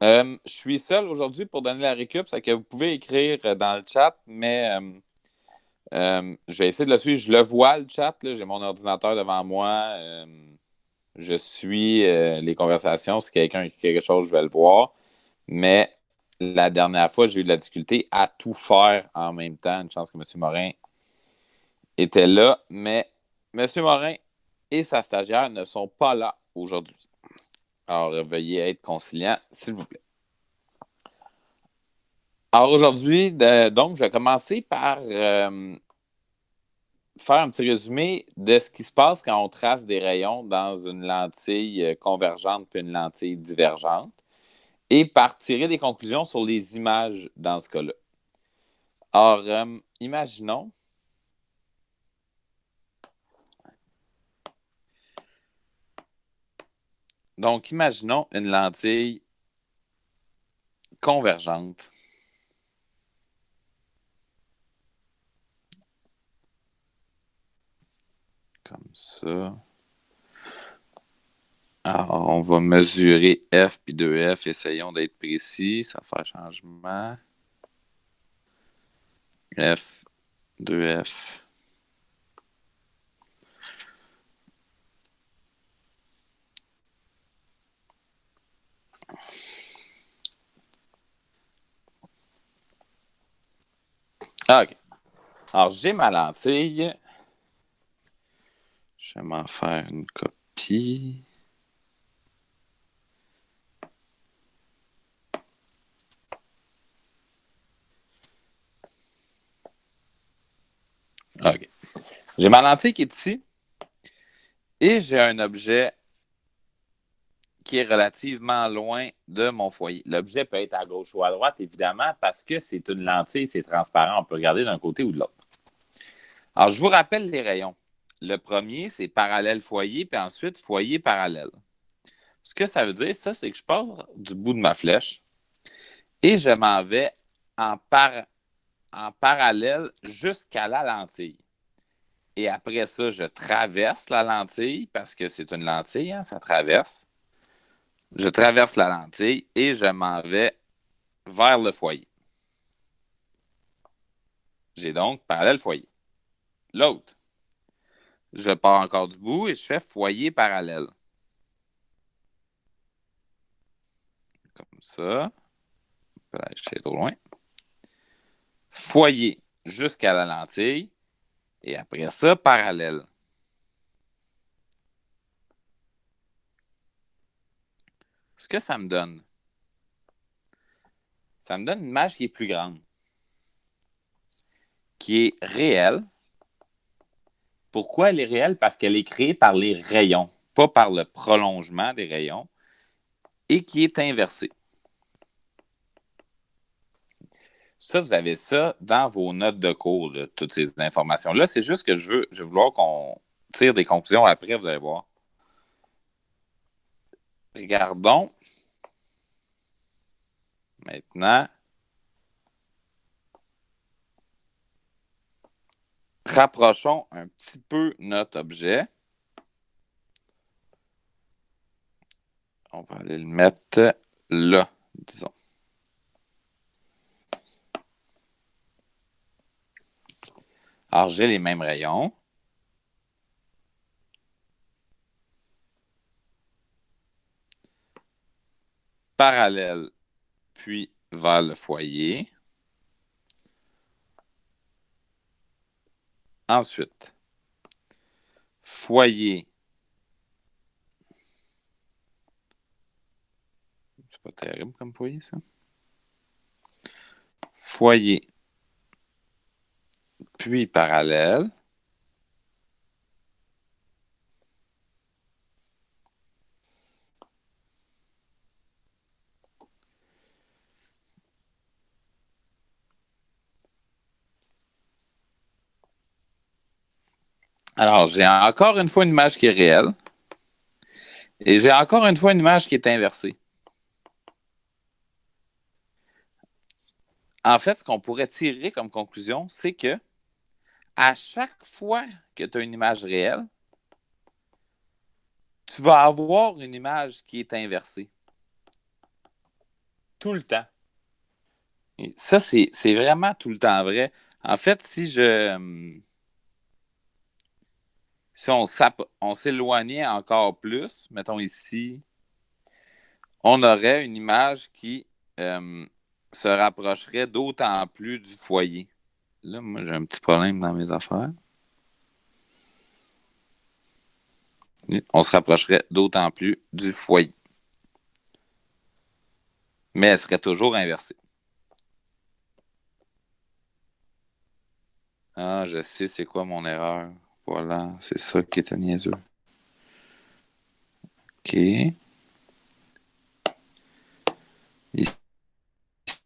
Je suis seul aujourd'hui pour donner la récup, c'est que vous pouvez écrire dans le chat, mais je vais essayer de le suivre. Je le vois, le chat, là. J'ai mon ordinateur devant moi. Je suis les conversations. Si quelqu'un écrit quelque chose, je vais le voir. Mais la dernière fois, j'ai eu de la difficulté à tout faire en même temps. Une chance que M. Morin était là, mais M. Morin et sa stagiaire ne sont pas là aujourd'hui. Alors, veuillez être conciliant, s'il vous plaît. Alors aujourd'hui, donc, je vais commencer par faire un petit résumé de ce qui se passe quand on trace des rayons dans une lentille convergente puis une lentille divergente et par tirer des conclusions sur les images dans ce cas-là. Alors, imaginons une lentille convergente. Comme ça. Alors, on va mesurer F puis 2F. Essayons d'être précis. Ça va faire changement. F, 2F. Ah, OK. Alors, j'ai ma lentille. Je vais m'en faire une copie. OK. J'ai ma lentille qui est ici et j'ai un objet qui est relativement loin de mon foyer. L'objet peut être à gauche ou à droite, évidemment, parce que c'est une lentille, c'est transparent, on peut regarder d'un côté ou de l'autre. Alors, je vous rappelle les rayons. Le premier, c'est parallèle foyer, puis ensuite foyer parallèle. Ce que ça veut dire, ça, c'est que je pars du bout de ma flèche et je m'en vais en, en parallèle jusqu'à la lentille. Et après ça, je traverse la lentille parce que c'est une lentille, hein, ça traverse. Je traverse la lentille et je m'en vais vers le foyer. J'ai donc parallèle foyer. L'autre, je pars encore du bout et je fais foyer parallèle. Comme ça. Je suis trop loin. Foyer jusqu'à la lentille. Et après ça, parallèle. Ce que ça me donne, ça me donne une image qui est plus grande, qui est réelle. Pourquoi elle est réelle? Parce qu'elle est créée par les rayons, pas par le prolongement des rayons, et qui est inversée. Ça, vous avez ça dans vos notes de cours, là, toutes ces informations-là. C'est juste que je vais vouloir qu'on tire des conclusions après, vous allez voir. Regardons maintenant. Rapprochons un petit peu notre objet. On va aller le mettre là, disons. Alors, j'ai les mêmes rayons. Parallèle, puis vers le foyer. Ensuite, foyer. C'est pas terrible comme foyer, ça. Foyer, puis parallèle. Alors, j'ai encore une fois une image qui est réelle. Et j'ai encore une fois une image qui est inversée. En fait, ce qu'on pourrait tirer comme conclusion, c'est que à chaque fois que tu as une image réelle, tu vas avoir une image qui est inversée. tout le temps. Et ça, c'est vraiment tout le temps vrai. En fait, si on s'éloignait encore plus, mettons ici, on aurait une image qui se rapprocherait d'autant plus du foyer. Là, moi, j'ai un petit problème dans mes affaires. On se rapprocherait d'autant plus du foyer. Mais elle serait toujours inversée. Ah, je sais c'est quoi mon erreur. Voilà, c'est ça qui était niaiseux. OK.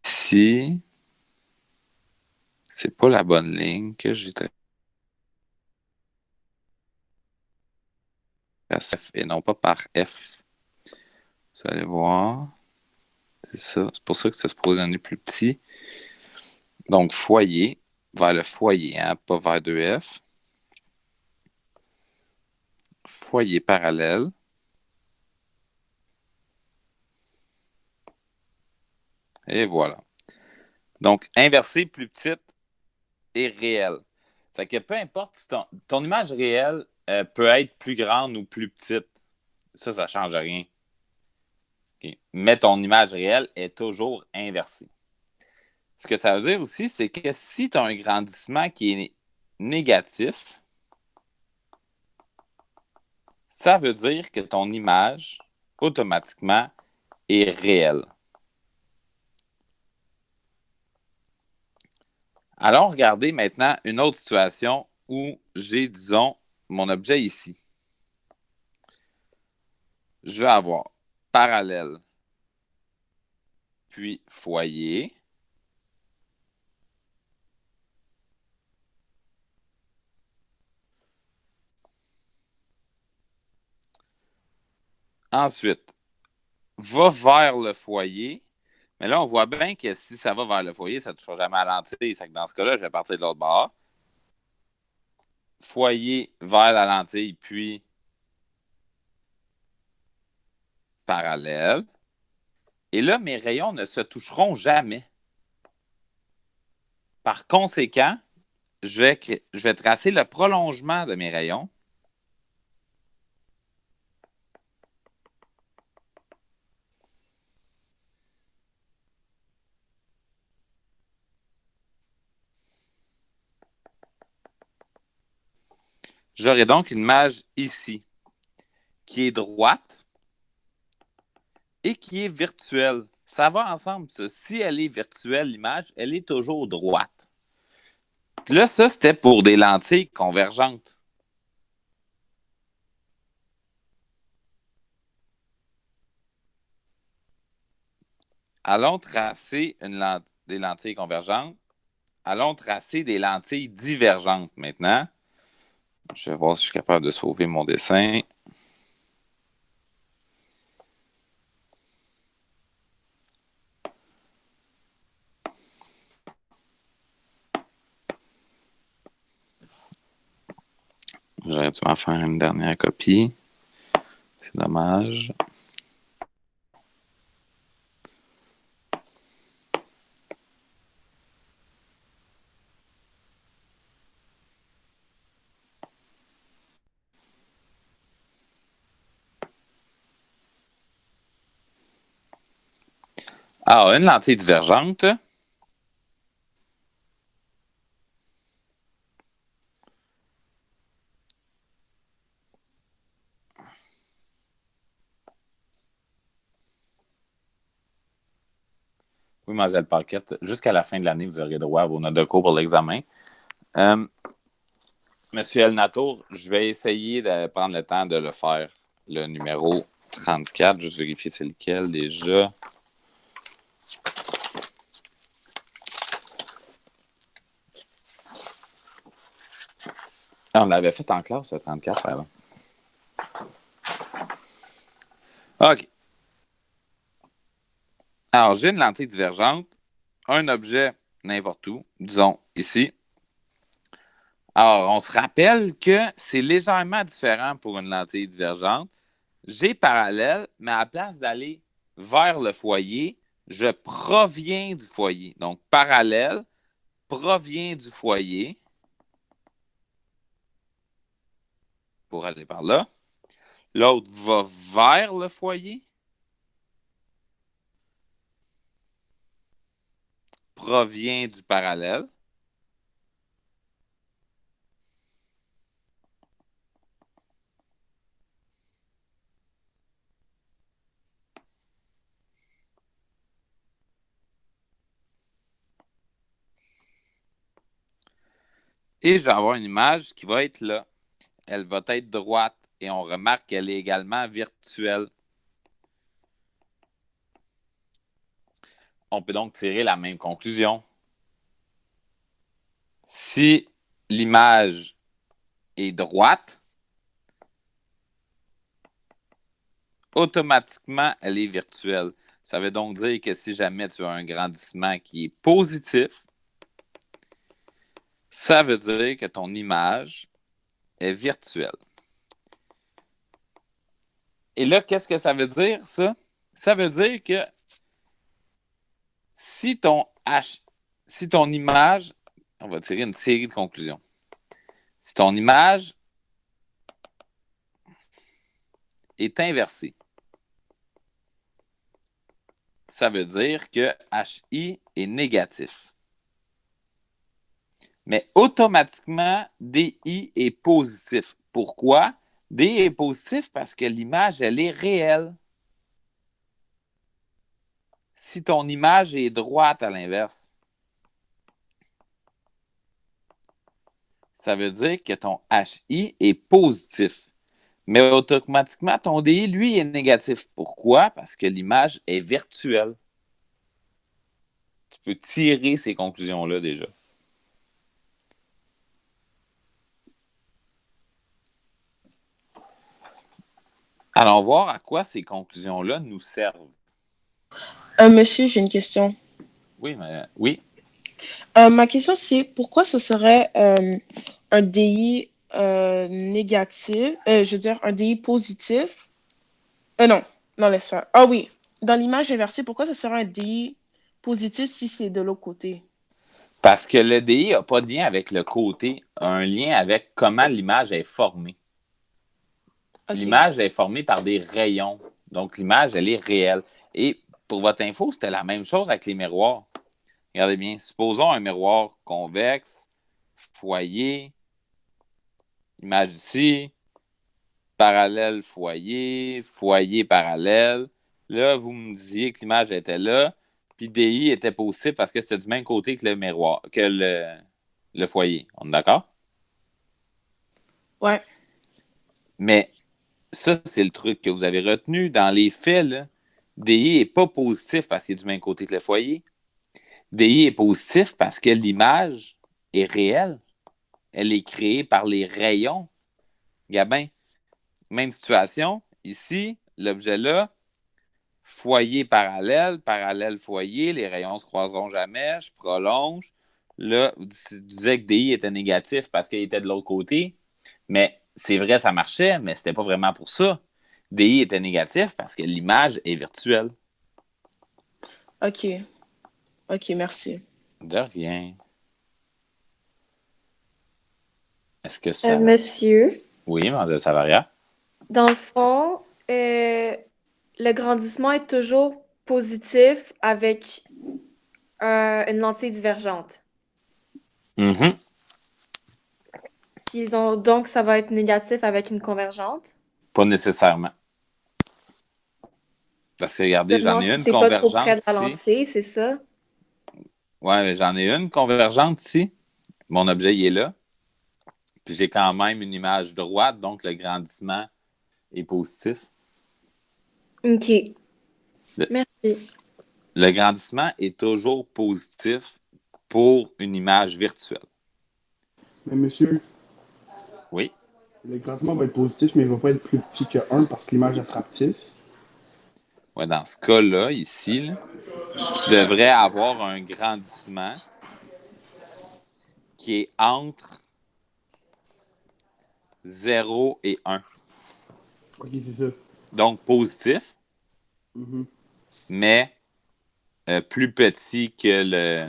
Ici, c'est pas la bonne ligne que j'ai tracée et non pas par F. Vous allez voir. C'est ça. C'est pour ça que ça se pourrait donner plus petit. Donc, foyer, vers le foyer, hein, pas vers 2F. Foyer parallèle. Et voilà. Donc, inversé, plus petite et réelle. C'est que peu importe si ton image réelle peut être plus grande ou plus petite. Ça ne change rien. Okay. Mais ton image réelle est toujours inversée. Ce que ça veut dire aussi, c'est que si tu as un grandissement qui est négatif, ça veut dire que ton image, automatiquement, est réelle. Allons regarder maintenant une autre situation où j'ai, disons, mon objet ici. Je vais avoir parallèle, puis foyer. Ensuite, va vers le foyer. Mais là, on voit bien que si ça va vers le foyer, ça ne touchera jamais à la lentille. C'est que dans ce cas-là, je vais partir de l'autre bord. Foyer vers la lentille, puis parallèle. Et là, mes rayons ne se toucheront jamais. Par conséquent, je vais tracer le prolongement de mes rayons. J'aurai donc une image ici qui est droite et qui est virtuelle. Ça va ensemble, ça. Si elle est virtuelle, l'image, elle est toujours droite. Puis là, ça, c'était pour des lentilles convergentes. Allons tracer des lentilles convergentes. Allons tracer des lentilles divergentes maintenant. Je vais voir si je suis capable de sauver mon dessin. J'aurais dû en faire une dernière copie. C'est dommage. Alors, une lentille divergente. Oui, Mademoiselle Paquette, jusqu'à la fin de l'année, vous aurez droit à vos notes de cours pour l'examen. Monsieur El Natour, je vais essayer de prendre le temps de le faire. Le numéro 34, juste vérifier c'est lequel déjà. Ah, on l'avait fait en classe, le 34, pardon. OK. Alors, j'ai une lentille divergente, un objet n'importe où, disons ici. Alors, on se rappelle que c'est légèrement différent pour une lentille divergente. J'ai parallèle, mais à la place d'aller vers le foyer, je proviens du foyer. Donc, parallèle provient du foyer pour aller par là. L'autre va vers le foyer. Provient du parallèle. Et je vais avoir une image qui va être là. Elle va être droite et on remarque qu'elle est également virtuelle. On peut donc tirer la même conclusion. Si l'image est droite, automatiquement, elle est virtuelle. Ça veut donc dire que si jamais tu as un grandissement qui est positif, ça veut dire que ton image est virtuelle. Et là, qu'est-ce que ça veut dire, ça? Ça veut dire que si ton image, on va tirer une série de conclusions. Si ton image est inversée, ça veut dire que HI est négatif. Mais automatiquement, DI est positif. Pourquoi? D est positif parce que l'image, elle est réelle. Si ton image est droite à l'inverse, ça veut dire que ton HI est positif. Mais automatiquement, ton DI, lui, est négatif. Pourquoi? Parce que l'image est virtuelle. Tu peux tirer ces conclusions-là déjà. Allons voir à quoi ces conclusions-là nous servent. Monsieur, j'ai une question. Oui, mais oui. Ma question, c'est pourquoi ce serait un DI négatif, je veux dire un DI positif? Non, non, laisse faire. Ah oui, dans l'image inversée, pourquoi ce serait un DI positif si c'est de l'autre côté? Parce que le DI n'a pas de lien avec le côté, un lien avec comment l'image est formée. Ok, L'image est formée par des rayons. Donc, l'image, elle est réelle. Et pour votre info, c'était la même chose avec les miroirs. Regardez bien. Supposons un miroir convexe, foyer, image ici, parallèle foyer, foyer parallèle. Là, vous me disiez que l'image était là, puis DI était positif parce que c'était du même côté que le miroir, que le foyer. On est d'accord? ouais, Mais ça, c'est le truc que vous avez retenu. Dans les faits, là, DI n'est pas positif parce qu'il est du même côté que le foyer. DI est positif parce que l'image est réelle. Elle est créée par les rayons. Gabin, même situation. Ici, l'objet là, foyer parallèle, parallèle foyer, les rayons ne se croiseront jamais, je prolonge. Là, tu disais que DI était négatif parce qu'il était de l'autre côté, mais c'est vrai, ça marchait, mais c'était pas vraiment pour ça. DI était négatif parce que l'image est virtuelle. ok, ok, merci. De rien. Est-ce que ça... Monsieur, Oui, Mademoiselle Savaria? dans le fond, le grandissement est toujours positif avec une lentille divergente. Mhm. Puis donc, ça va être négatif avec une convergente. Pas nécessairement. Parce que regardez, j'en Seulement ai si une c'est pas trop près convergente de la ici. lentille, c'est ça? Ouais, mais j'en ai une convergente ici. Mon objet, il est là. Puis j'ai quand même une image droite, donc le grandissement est positif. OK. Le, Merci. le grandissement est toujours positif pour une image virtuelle. Mais monsieur, Oui. le grandissement va être positif, mais il ne va pas être plus petit que 1 parce que l'image est attractive. Ouais, dans ce cas-là, ici, là, tu devrais avoir un grandissement qui est entre 0 et 1. Ok, c'est ça. Donc positif, Mhm. mais plus petit que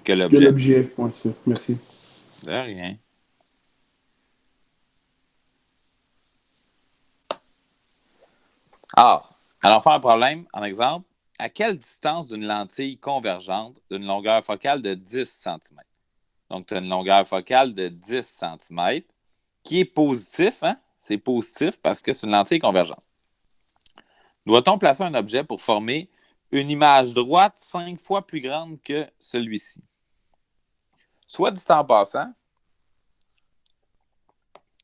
Que l'objet. l'objet, ouais, ça. Merci. De rien. Alors, allons faire un problème. En exemple, à quelle distance d'une lentille convergente d'une longueur focale de 10 cm? Donc, tu as une longueur focale de 10 cm qui est positif, hein? C'est positif parce que c'est une lentille convergente. Doit-on placer un objet pour former une image droite 5 fois plus grande que celui-ci? Soit dit en passant,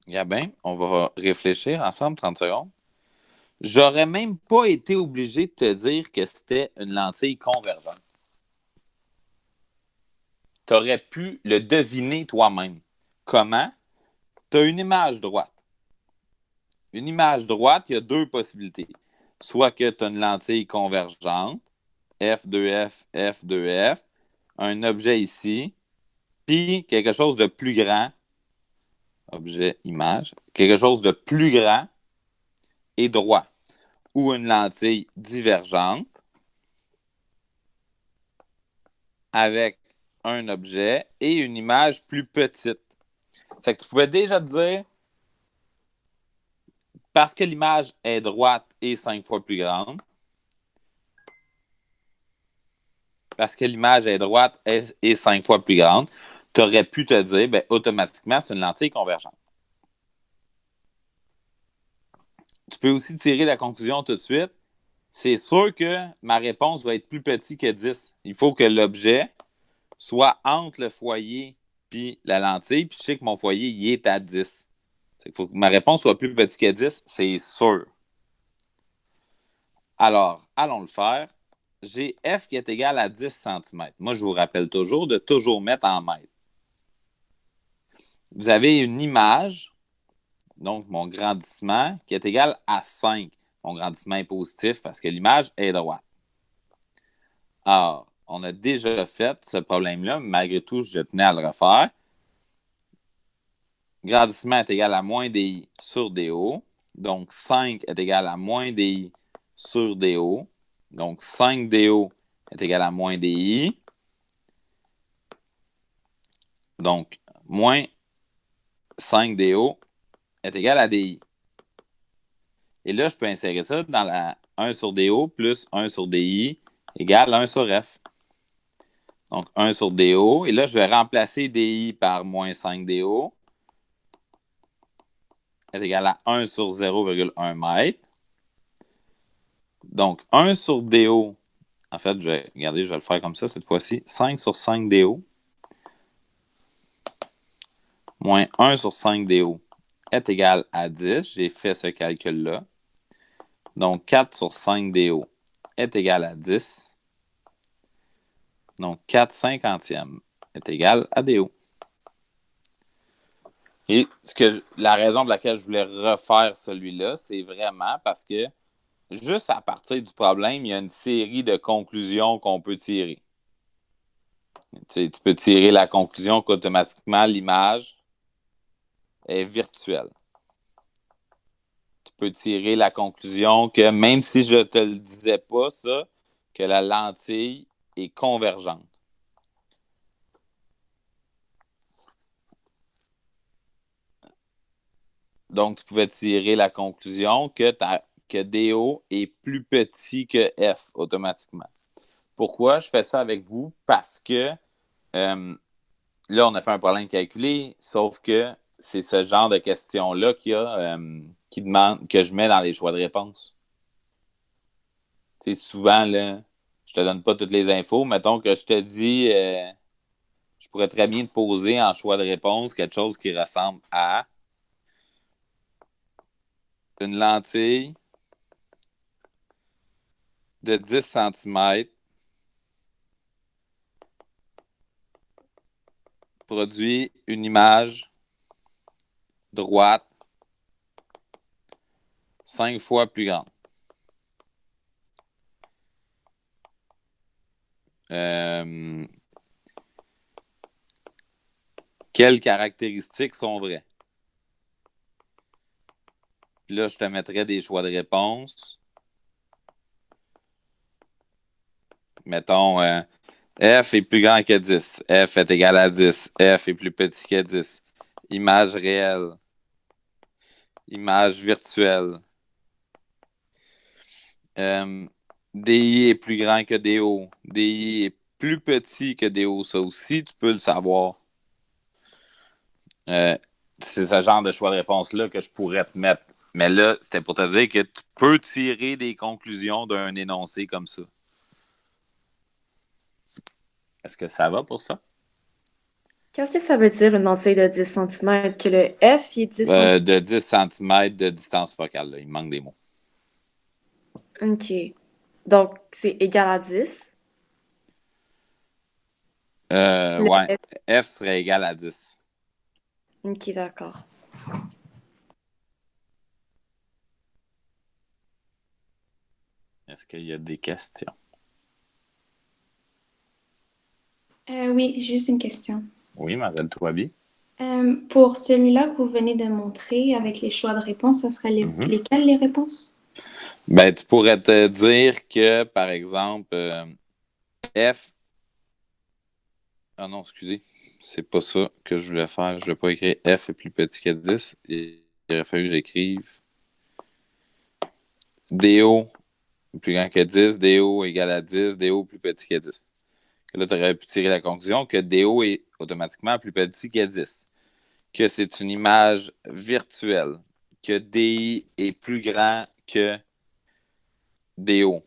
Gabin, on va réfléchir ensemble 30 secondes. J'aurais même pas été obligé de te dire que c'était une lentille convergente. Tu aurais pu le deviner toi-même. Comment? Tu as une image droite. Une image droite, il y a deux possibilités. Soit que tu as une lentille convergente, F2F, F2F, un objet ici, puis quelque chose de plus grand, objet, image, quelque chose de plus grand et droit, ou une lentille divergente avec un objet et une image plus petite. C'est que tu pouvais déjà te dire, parce que l'image est droite et 5 fois plus grande, parce que l'image est droite et 5 fois plus grande, tu aurais pu te dire, ben, automatiquement, c'est une lentille convergente. Tu peux aussi tirer la conclusion tout de suite. C'est sûr que ma réponse va être plus petite que 10. Il faut que l'objet soit entre le foyer et la lentille, puis je sais que mon foyer il est à 10. Il faut que ma réponse soit plus petite que 10, c'est sûr. Alors, allons le faire. J'ai F qui est égal à 10 cm. Moi, je vous rappelle toujours de toujours mettre en mètres. Vous avez une image, donc mon grandissement, qui est égal à 5. Mon grandissement est positif parce que l'image est droite. Alors, on a déjà fait ce problème-là, mais malgré tout, je tenais à le refaire. Grandissement est égal à moins DI sur DO. Donc, 5 est égal à moins DI sur DO. Donc, 5 DO est égal à moins DI. Donc, moins 5 DO est égal à DI. Et là, je peux insérer ça dans la 1 sur DO plus 1 sur DI égale 1 sur F. Donc, 1 sur DO. Et là, je vais remplacer DI par moins 5 DO est égal à 1 sur 0,1 mètre. Donc, 1 sur DO, en fait, je vais le faire comme ça cette fois-ci. 5 sur 5 DO moins 1 sur 5 DO est égal à 10. J'ai fait ce calcul-là. Donc, 4 sur 5 DO est égal à 10. Donc, 4 cinquantièmes est égal à DO. Et la raison pour laquelle je voulais refaire celui-là, c'est vraiment parce que juste à partir du problème, il y a une série de conclusions qu'on peut tirer. Tu peux tirer la conclusion qu'automatiquement, l'image est virtuelle. Tu peux tirer la conclusion que même si je ne te le disais pas, ça, que la lentille est convergente. Donc, tu pouvais tirer la conclusion que DO est plus petit que F automatiquement. Pourquoi je fais ça avec vous? Parce que là, on a fait un problème calculé, sauf que c'est ce genre de questions-là qui demande que je mets dans les choix de réponse. Tu sais, souvent, là, je te donne pas toutes les infos. Mettons que je te dis, je pourrais très bien te poser en choix de réponse quelque chose qui ressemble à une lentille de 10 cm produit une image droite 5 fois plus grande. Quelles caractéristiques sont vraies? Puis là, je te mettrai des choix de réponse. Mettons, F est plus grand que 10. F est égal à 10. F est plus petit que 10. Image réelle. Image virtuelle. DI est plus grand que DO. DI est plus petit que DO. Ça aussi, tu peux le savoir. C'est ce genre de choix de réponse-là que je pourrais te mettre. Mais là, c'était pour te dire que tu peux tirer des conclusions d'un énoncé comme ça. Est-ce que ça va pour ça? Qu'est-ce que ça veut dire une lentille de 10 cm? Que le F il est 10 cm? De 10 cm de distance focale. Là. Il me manque des mots. OK. Donc, c'est égal à 10. Ouais. F serait égal à 10. OK, d'accord. Est-ce qu'il y a des questions? Oui, juste une question. Oui, Mademoiselle Touabi. Pour celui-là que vous venez de montrer avec les choix de réponse, ce serait lesquelles les réponses? Ben, tu pourrais te dire que, par exemple, F. Ah non, excusez. C'est pas ça que je voulais faire. Je ne voulais pas écrire F est plus petit que 10. Et il aurait fallu que j'écrive DO plus grand que 10, DO égal à 10, DO plus petit que 10. Là, tu aurais pu tirer la conclusion que DO est automatiquement plus petit que 10. Que c'est une image virtuelle. Que DI est plus grand que DO.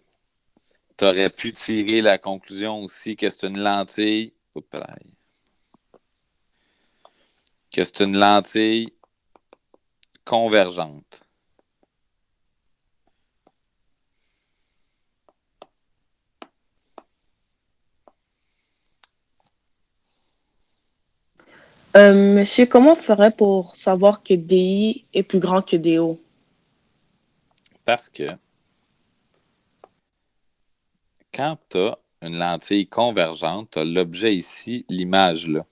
Tu aurais pu tirer la conclusion aussi que c'est une lentille. Que c'est une lentille convergente. Monsieur, comment on ferait pour savoir que DI est plus grand que DO? Parce que quand tu as une lentille convergente, tu as l'objet ici, l'image là.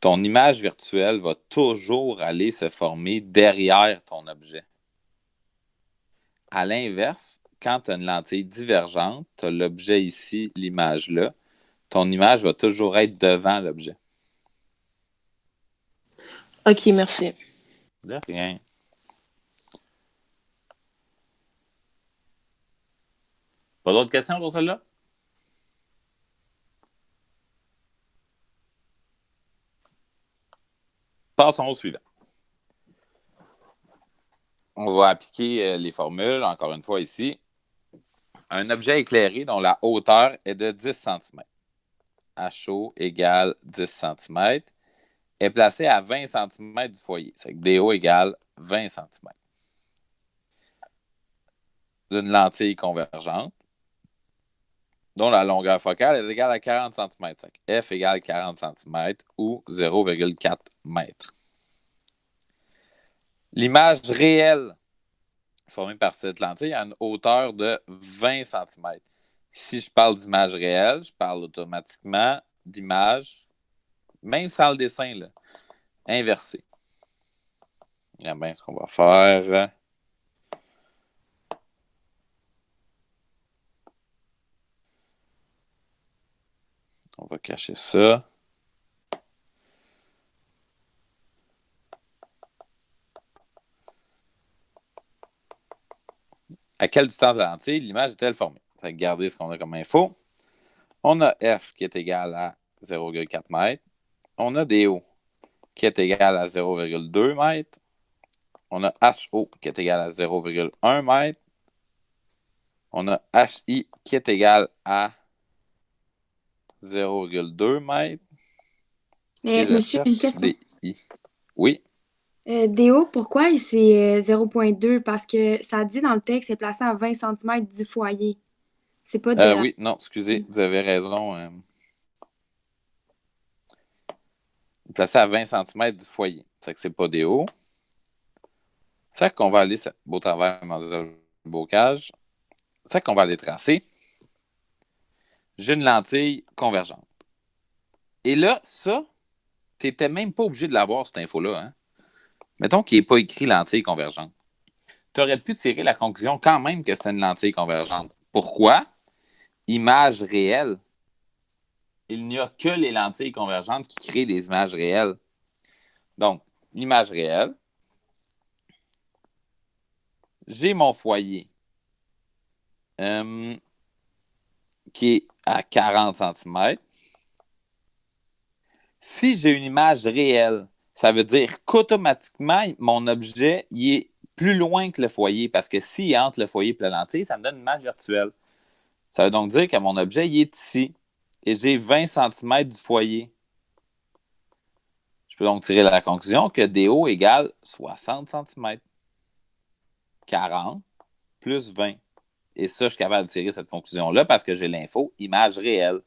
Ton image virtuelle va toujours aller se former derrière ton objet. À l'inverse, quand tu as une lentille divergente, tu as l'objet ici, l'image là. Ton image va toujours être devant l'objet. OK, merci. De rien. Pas d'autres questions pour celle-là? Passons au suivant. On va appliquer les formules, encore une fois ici. Un objet éclairé dont la hauteur est de 10 cm. HO égale 10 cm est placé à 20 cm du foyer. C'est que DO égale 20 cm. D'une lentille convergente dont la longueur focale est égale à 40 cm. F égale 40 cm ou 0,4 m. L'image réelle formée par cette lentille a une hauteur de 20 cm. Si je parle d'image réelle, je parle automatiquement d'image, même sans le dessin, là, inversé. Regarde bien ce qu'on va faire. On va cacher ça. À quelle distance de la lentille l'image est-elle formée? Ça va garder ce qu'on a comme info. On a F qui est égal à 0,4 m. On a DO qui est égal à 0,2 m. On a HO qui est égal à 0,1 m. On a HI qui est égal à 0,2 m. Mais monsieur, une question. DI. Oui. DO, pourquoi c'est 0,2? Parce que ça dit dans le texte, c'est placé à 20 cm du foyer. C'est pas de Oui, non, excusez, vous avez raison. Placé à 20 cm du foyer. C'est que c'est pas DO. C'est qu'on va aller au travers de bocage. C'est qu'on va aller tracer. J'ai une lentille convergente. Et là, ça, tu n'étais même pas obligé de l'avoir, cette info-là. Hein? Mettons qu'il n'est pas écrit lentille convergente. Tu aurais pu tirer la conclusion quand même que c'est une lentille convergente. Pourquoi? image réelle, il n'y a que les lentilles convergentes qui créent des images réelles. Donc, l'image réelle, j'ai mon foyer qui est à 40 cm. Si j'ai une image réelle, ça veut dire qu'automatiquement, mon objet il est plus loin que le foyer, parce que s'il est entre le foyer et la lentille, ça me donne une image virtuelle. Ça veut donc dire que mon objet il est ici, et j'ai 20 cm du foyer. Je peux donc tirer la conclusion que DO égale 60 cm. 40 plus 20. Et ça, je suis capable de tirer cette conclusion-là parce que j'ai l'info image réelle.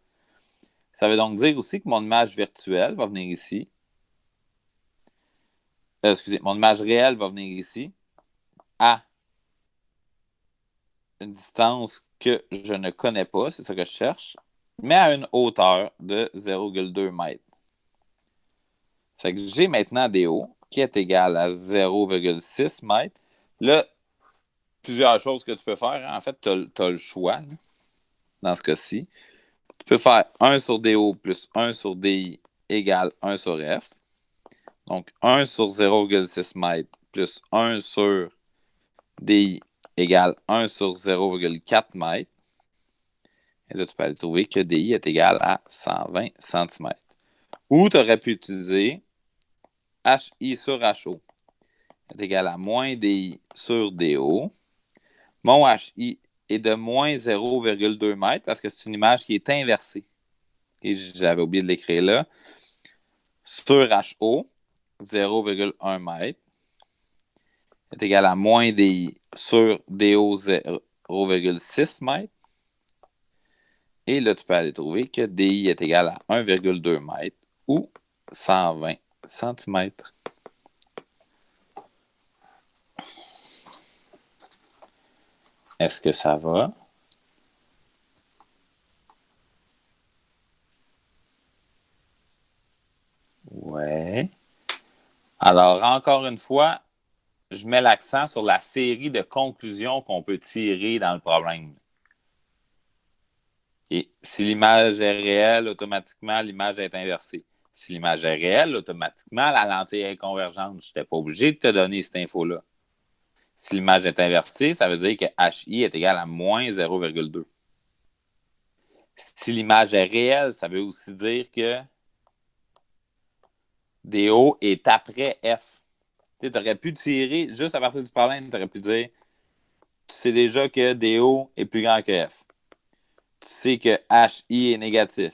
Ça veut donc dire aussi que mon image virtuelle va venir ici. Excusez, mon image réelle va venir ici à une distance que je ne connais pas, c'est ça que je cherche, mais à une hauteur de 0,2 m. C'est que j'ai maintenant DO qui est égal à 0,6 m. Là, plusieurs choses que tu peux faire. En fait, tu as le choix là, dans ce cas-ci. Tu peux faire 1 sur DO plus 1 sur DI égale 1 sur F. Donc, 1 sur 0,6 m plus 1 sur DI égale 1 sur 0,4 m. Et là, tu peux aller trouver que DI est égal à 120 cm. Ou tu aurais pu utiliser HI sur HO est égal à moins DI sur DO. Mon HI est de moins 0,2 m parce que c'est une image qui est inversée. Et j'avais oublié de l'écrire là. Sur HO, 0,1 m est égal à moins DI sur DO 0,6 m. Et là, tu peux aller trouver que DI est égal à 1,2 m ou 120 cm. Est-ce que ça va? Ouais. Alors, encore une fois, je mets l'accent sur la série de conclusions qu'on peut tirer dans le problème. Et si l'image est réelle, automatiquement, l'image est inversée. Si l'image est réelle, automatiquement, la lentille est convergente. Je n'étais pas obligé de te donner cette info-là. Si l'image est inversée, ça veut dire que HI est égal à moins 0,2. Si l'image est réelle, ça veut aussi dire que DO est après F. Tu aurais pu tirer, juste à partir du problème, tu aurais pu dire, tu sais déjà que DO est plus grand que F. Tu sais que HI est négatif.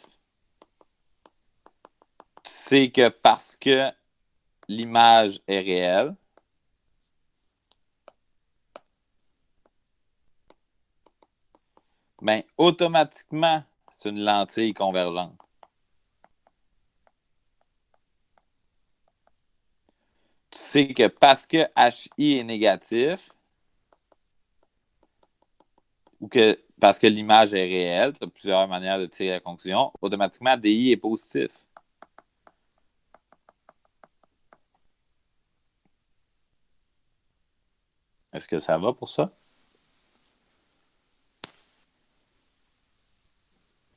Tu sais que parce que l'image est réelle, ben, automatiquement, c'est une lentille convergente. Tu sais que parce que HI est négatif, ou que parce que l'image est réelle, tu as plusieurs manières de tirer la conclusion, automatiquement, DI est positif. Est-ce que ça va pour ça?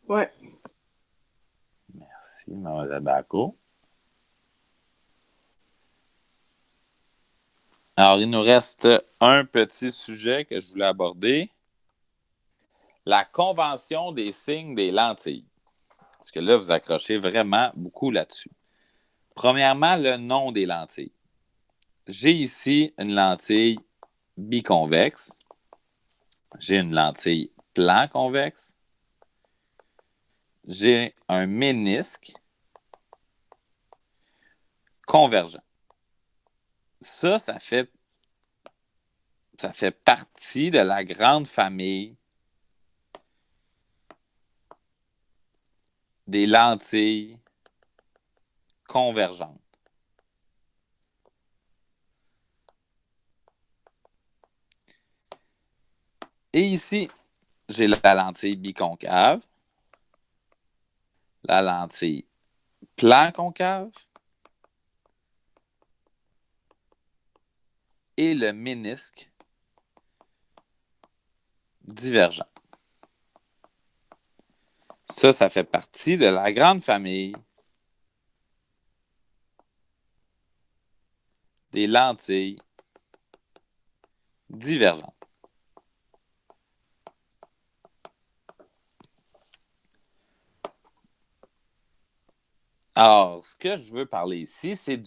Ouais. Merci, Mme Bacco. Alors, il nous reste un petit sujet que je voulais aborder. La convention des signes des lentilles. Parce que là, vous accrochez vraiment beaucoup là-dessus. Premièrement, le nom des lentilles. J'ai ici une lentille biconvexe. J'ai une lentille plan convexe. J'ai un ménisque convergent. Ça fait partie de la grande famille des lentilles convergentes. Et ici, j'ai la lentille biconcave, la lentille plan concave et le ménisque divergent. Ça fait partie de la grande famille des lentilles divergentes. Alors, ce que je veux parler ici, c'est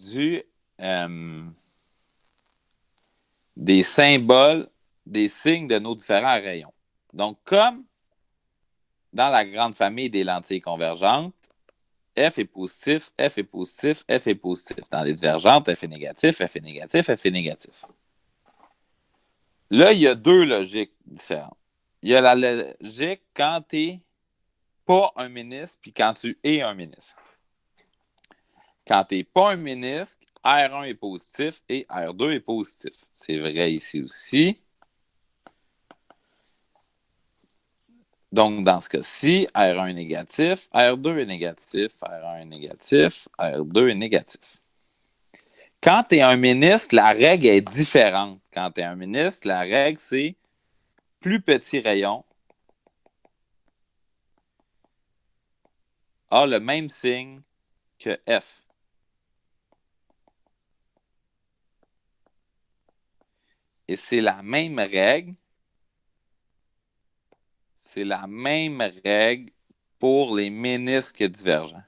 des symboles, des signes de nos différents rayons. Donc, comme dans la grande famille des lentilles convergentes, F est positif, F est positif, F est positif. Dans les divergentes, F est négatif, F est négatif, F est négatif. Là, il y a deux logiques différentes. Il y a la logique quand tu n'es pas un ménisque puis quand tu es un ménisque. Quand tu n'es pas un ménisque, R1 est positif et R2 est positif. C'est vrai ici aussi. Donc, dans ce cas-ci, R1 est négatif, R2 est négatif, R1 est négatif, R2 est négatif. Quand tu es un ménisque, la règle est différente. Quand tu es un ménisque, la règle, c'est plus petit rayon a le même signe que F. Et c'est la même règle. C'est la même règle pour les ménisques divergents.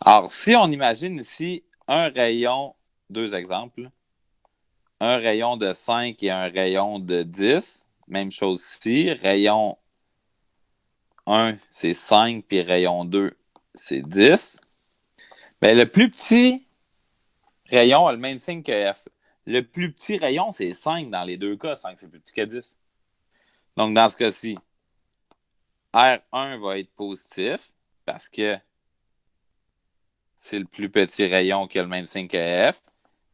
Alors, si on imagine ici un rayon, deux exemples, un rayon de 5 et un rayon de 10, même chose ici, rayon 1, c'est 5, puis rayon 2, c'est 10. Bien, le plus petit rayon a le même signe que F. Le plus petit rayon, c'est 5 dans les deux cas. 5, c'est plus petit que 10. Donc, dans ce cas-ci, R1 va être positif parce que c'est le plus petit rayon qui a le même signe que F.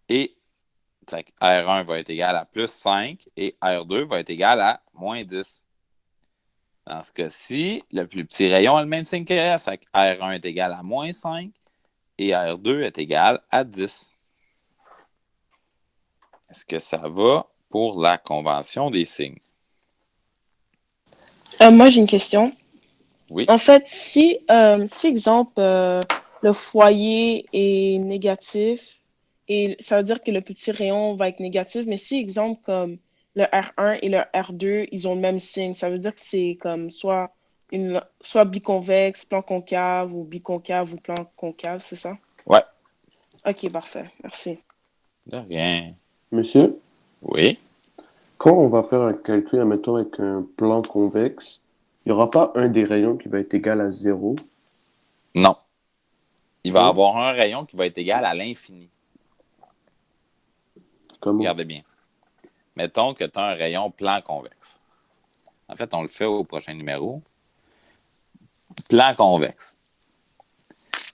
Et R1 va être égal à plus 5 et R2 va être égal à moins 10. Dans ce cas-ci, le plus petit rayon a le même signe que F. R1 est égal à moins 5 et R2 est égal à 10. Est-ce que ça va pour la convention des signes? Moi, j'ai une question. Oui. En fait, si exemple, le foyer est négatif, et ça veut dire que le petit rayon va être négatif, mais si exemple, comme le R1 et le R2, ils ont le même signe, ça veut dire que c'est comme soit biconvexe, plan concave, ou biconcave, ou plan concave, c'est ça? Ouais. Ok, parfait. Merci. De rien. Monsieur, Oui. quand on va faire un calcul, admettons, avec un plan convexe, il n'y aura pas un des rayons qui va être égal à 0. Non. Il va y Oui. avoir un rayon qui va être égal à l'infini. Comment? Regardez bien. Mettons que tu as un rayon plan convexe. En fait, on le fait au prochain numéro. Plan convexe.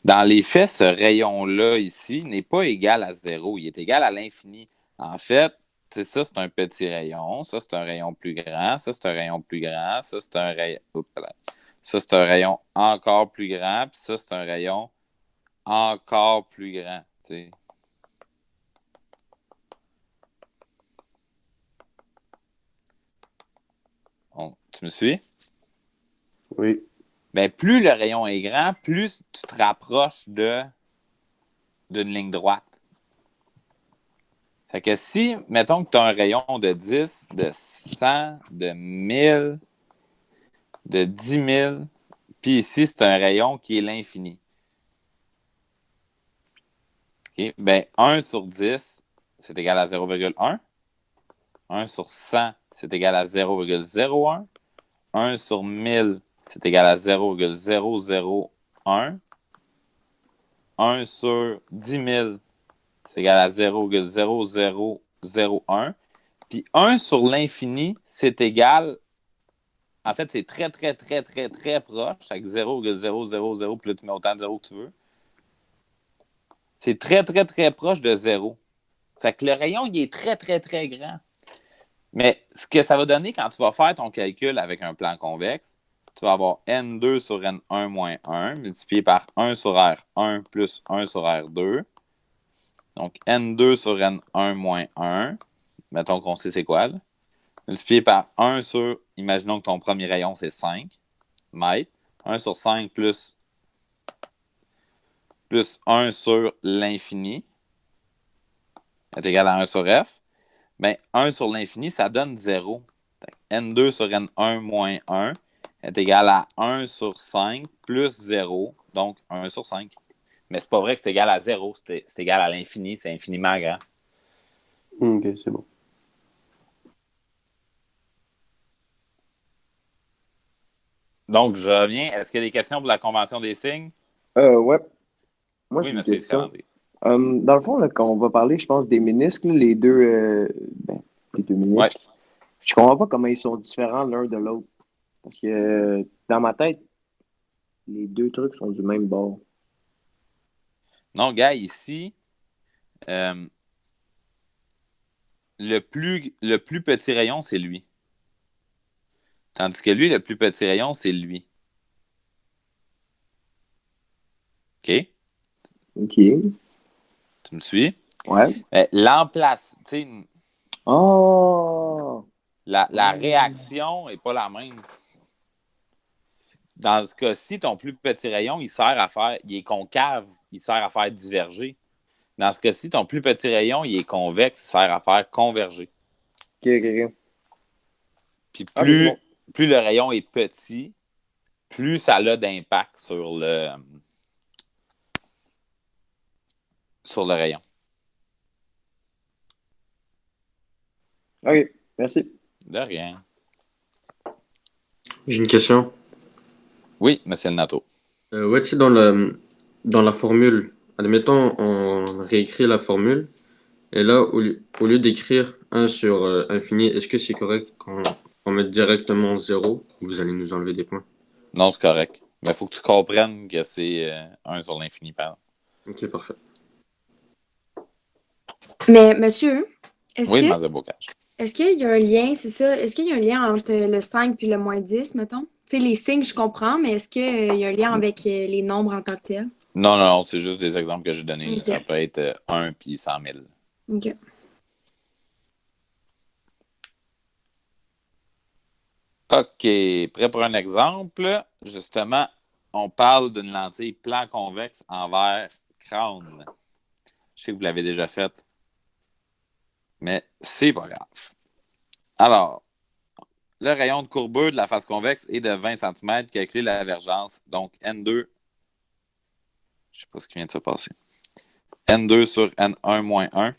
Dans les faits, ce rayon-là ici n'est pas égal à 0. Il est égal à l'infini. En fait, ça, c'est un petit rayon. Ça, c'est un rayon plus grand. Ça, c'est un rayon plus grand. Ça, c'est un rayon... Ça, c'est un rayon encore plus grand. Puis ça, c'est un rayon encore plus grand. T'sais. Tu me suis? Oui. Bien, plus le rayon est grand, plus tu te rapproches d'une ligne droite. Fait que si, mettons que tu as un rayon de 10, de 100, de 1000, de 10 000, puis ici, c'est un rayon qui est l'infini. Okay? Bien, 1 sur 10, c'est égal à 0,1. 1 sur 100, c'est égal à 0,01. 1 sur 1000, c'est égal à 0,001. 1 sur 10 000, c'est égal à 0,0001. Puis 1 sur l'infini, c'est égal... En fait, c'est très, très, très, très, très proche, avec 0,000, puis là, tu mets autant de zéros que tu veux. C'est très, très, très proche de 0. C'est que le rayon, il est très, très, très grand. Mais ce que ça va donner quand tu vas faire ton calcul avec un plan convexe, tu vas avoir N2 sur N1 moins 1 multiplié par 1 sur R1 plus 1 sur R2. Donc, N2 sur N1 moins 1. Mettons qu'on sait c'est quoi, là. multiplié par 1 sur, imaginons que ton premier rayon, c'est 5 mètres. 1 sur 5 plus 1 sur l'infini est égal à 1 sur f. Bien, 1 sur l'infini, ça donne 0. N2 sur N1 moins 1 est égal à 1 sur 5 plus 0, donc 1 sur 5. Mais c'est pas vrai que c'est égal à 0, c'est égal à l'infini, c'est infiniment grand. Ok, c'est bon. Donc, je reviens. Est-ce qu'il y a des questions pour la convention des signes? Ouais. Moi, Oui, j'ai une monsieur question. Escalandé. Dans le fond, là, quand on va parler, je pense, des ménisques, là, les deux Ouais. ménisques, je comprends pas comment ils sont différents l'un de l'autre. Parce que dans ma tête, les deux trucs sont du même bord. Non, gars, ici, le plus petit rayon, c'est lui. Tandis que lui, le plus petit rayon, c'est lui. OK? OK. Tu me suis? Ouais. L'emplace, tu sais, Oh! la réaction n'est pas la même. Dans ce cas-ci, ton plus petit rayon, il est concave, il sert à faire diverger. Dans ce cas-ci, ton plus petit rayon, il est convexe, il sert à faire converger. OK. Puis Ah, ben, c'est bon. plus le rayon est petit, plus ça a d'impact sur le rayon. OK, merci. De rien. J'ai une question. Oui, monsieur le Nato. Ouais, tu sais, dans la formule, admettons, on réécrit la formule, et là, au lieu d'écrire 1 sur infini, est-ce que c'est correct qu'on mette directement 0 ou vous allez nous enlever des points? Non, c'est correct. Mais il faut que tu comprennes que c'est 1 sur l'infini, pardon. Ok, parfait. Mais monsieur, Oui, Mazabocage. est-ce qu'il y a un lien, c'est ça? Est-ce qu'il y a un lien entre le 5 puis le moins 10, mettons? Tu sais, les signes, je comprends, mais est-ce qu'il y a un lien avec les nombres en tant que tels? Non, c'est juste des exemples que j'ai donnés. Ok. Ça peut être 1 puis 100 000. OK. OK. Prêt pour un exemple? Justement, on parle d'une lentille plan convexe en verre crâne. Je sais que vous l'avez déjà fait, mais c'est pas grave. Alors, le rayon de courbure de la face convexe est de 20 cm. Calculez la divergence. Donc, N2, je ne sais pas ce qui vient de se passer. N2 sur N1 moins 1,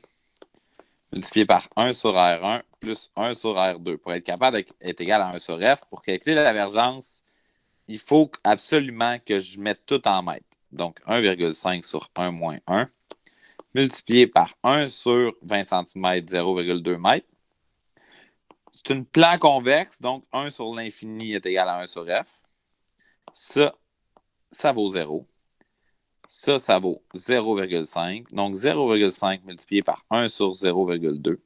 multiplié par 1 sur R1 plus 1 sur R2. Pour être capable d'être égal à 1 sur F, pour calculer la divergence, il faut absolument que je mette tout en mètres. Donc, 1,5 sur 1 moins 1, multiplié par 1 sur 20 cm, 0,2 mètres. C'est une plan convexe, donc 1 sur l'infini est égal à 1 sur F. Ça vaut 0. Ça vaut 0,5. Donc, 0,5 multiplié par 1 sur 0,2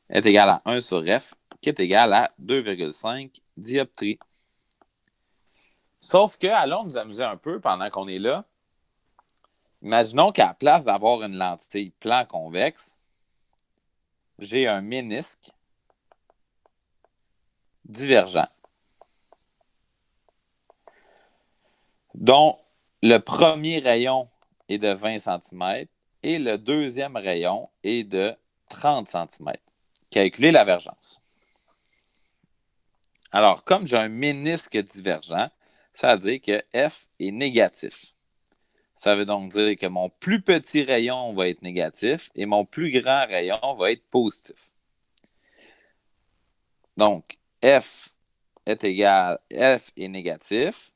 est égal à 1 sur F, qui est égal à 2,5 dioptries. Sauf que, allons nous amuser un peu pendant qu'on est là. Imaginons qu'à la place d'avoir une lentille plan convexe, j'ai un ménisque divergent dont le premier rayon est de 20 cm et le deuxième rayon est de 30 cm. Calculez la divergence. Alors, comme j'ai un ménisque divergent, ça veut dire que F est négatif. Ça veut donc dire que mon plus petit rayon va être négatif et mon plus grand rayon va être positif. Donc, F est négatif.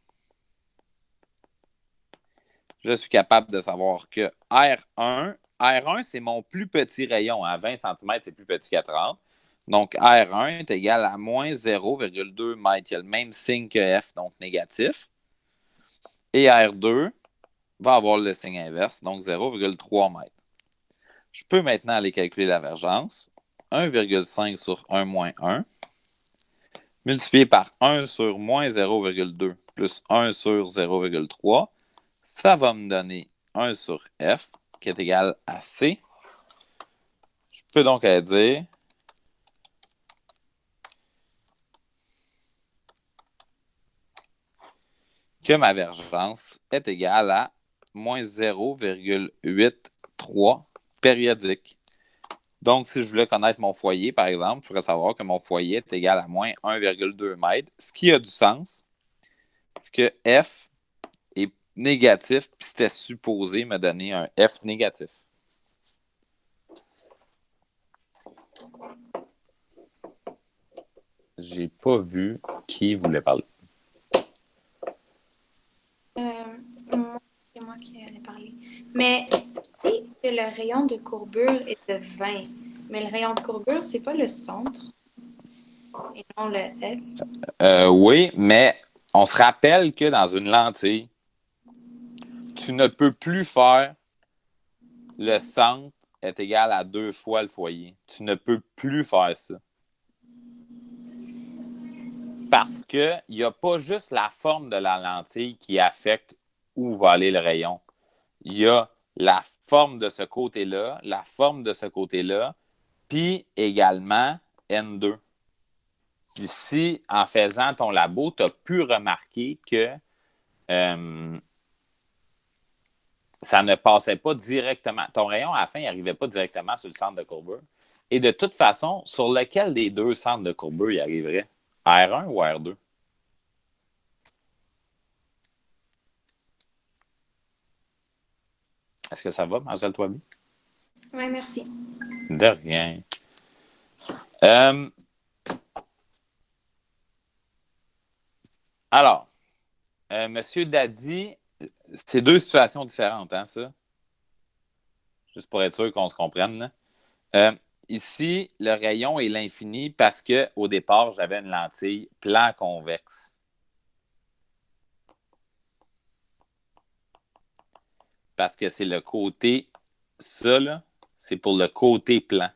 Je suis capable de savoir que R1, c'est mon plus petit rayon. À 20 cm, c'est plus petit qu'à 30. Donc, R1 est égal à moins 0,2 mètres. Il y a le même signe que F, donc négatif. Et R2 va avoir le signe inverse, donc 0,3 mètres. Je peux maintenant aller calculer la divergence. 1,5 sur 1 moins 1, multiplié par 1 sur moins 0,2 plus 1 sur 0,3, ça va me donner 1 sur F, qui est égal à C. Je peux donc dire que ma divergence est égale à moins 0,83 périodique. Donc, si je voulais connaître mon foyer, par exemple, je pourrais savoir que mon foyer est égal à moins 1,2 mètres, ce qui a du sens, parce que F est négatif, puis c'était supposé me donner un F négatif. J'ai pas vu qui voulait parler. C'est moi qui allais parler. Mais c'est que le rayon de courbure est de 20. Mais le rayon de courbure, c'est pas le centre. Et non le F. Oui, mais on se rappelle que dans une lentille, tu ne peux plus faire le centre est égal à 2 fois le foyer. Tu ne peux plus faire ça. Parce qu'il n'y a pas juste la forme de la lentille qui affecte où va aller le rayon. Il y a la forme de ce côté-là, la forme de ce côté-là, puis également N2. Puis si, en faisant ton labo, tu as pu remarquer que ça ne passait pas directement. Ton rayon, à la fin, il n'arrivait pas directement sur le centre de courbure. Et de toute façon, sur lequel des deux centres de courbure il arriverait? R1 ou R2? Est-ce que ça va, Marcel Toiby? Oui, merci. De rien. Alors, Monsieur Daddy, c'est deux situations différentes, hein, ça? Juste pour être sûr qu'on se comprenne. Ici, le rayon est l'infini parce qu'au départ, j'avais une lentille plan convexe. Parce que c'est le côté, ça, là, c'est pour le côté plan.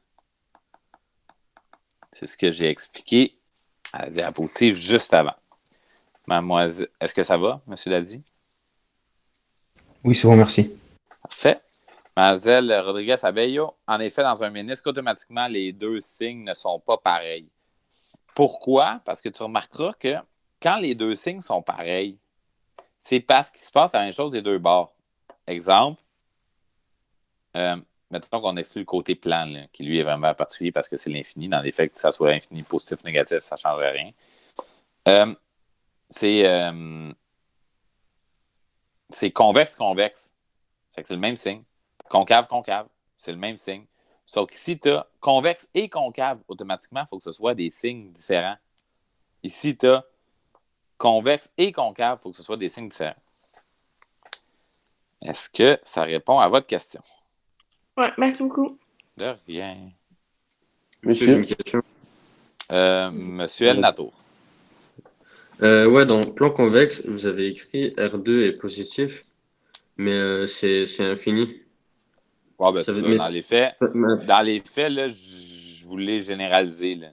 C'est ce que j'ai expliqué à la diapositive juste avant. Mademoiselle, est-ce que ça va, M. Daddy? Oui, c'est bon, merci. Parfait. Mademoiselle Rodriguez-Abello, en effet, dans un ménisque, automatiquement, les deux signes ne sont pas pareils. Pourquoi? Parce que tu remarqueras que quand les deux signes sont pareils, c'est parce qu'il se passe la même chose des deux bords. Exemple, mettons qu'on exclut le côté plan, là, qui lui est vraiment particulier parce que c'est l'infini. Dans l'effet que ça soit l'infini positif ou négatif, ça ne changerait rien. C'est convexe-convexe. C'est le même signe. Concave-concave, c'est le même signe. Sauf qu'ici, tu as convexe et concave. Automatiquement, il faut que ce soit des signes différents. Ici, tu as convexe et concave, il faut que ce soit des signes différents. Est-ce que ça répond à votre question? Ouais, merci beaucoup. De rien. Monsieur, j'ai une question. Monsieur El Natour. Ouais, dans plan convexe, vous avez écrit R2 est positif, mais c'est infini. Ouais, ben, Ça c'est veut- ça. mais- Dans les faits, là, je voulais généraliser. Là.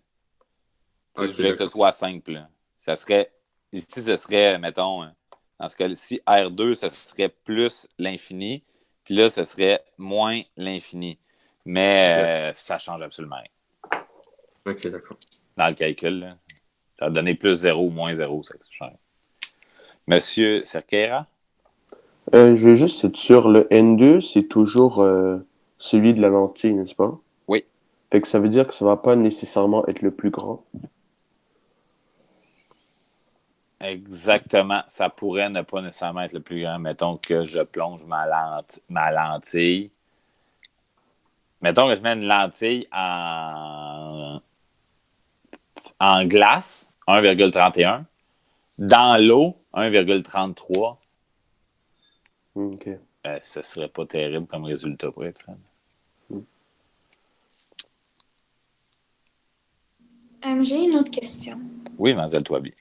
Ok, Je voulais que ce d'accord. soit simple. Là. Ça serait, ici, ce serait, mettons, dans ce cas-ci, R2, ce serait plus l'infini. Puis là, ce serait moins l'infini. Mais ça change absolument rien. Ok, d'accord. Dans le calcul, là, ça va donner plus 0 ou moins 0. Ça change. Monsieur Cerqueira? Je veux juste être sûr, le N2, c'est toujours celui de la lentille, n'est-ce pas? Oui. Fait que ça veut dire que ça va pas nécessairement être le plus grand. Exactement. Ça pourrait ne pas nécessairement être le plus grand. Mettons que je plonge ma lentille. Mettons que je mets une lentille en glace, 1,31. Dans l'eau, 1,33. Ok. Ce serait pas terrible comme résultat pour être. J'ai une autre question. Oui, Mademoiselle Toiby.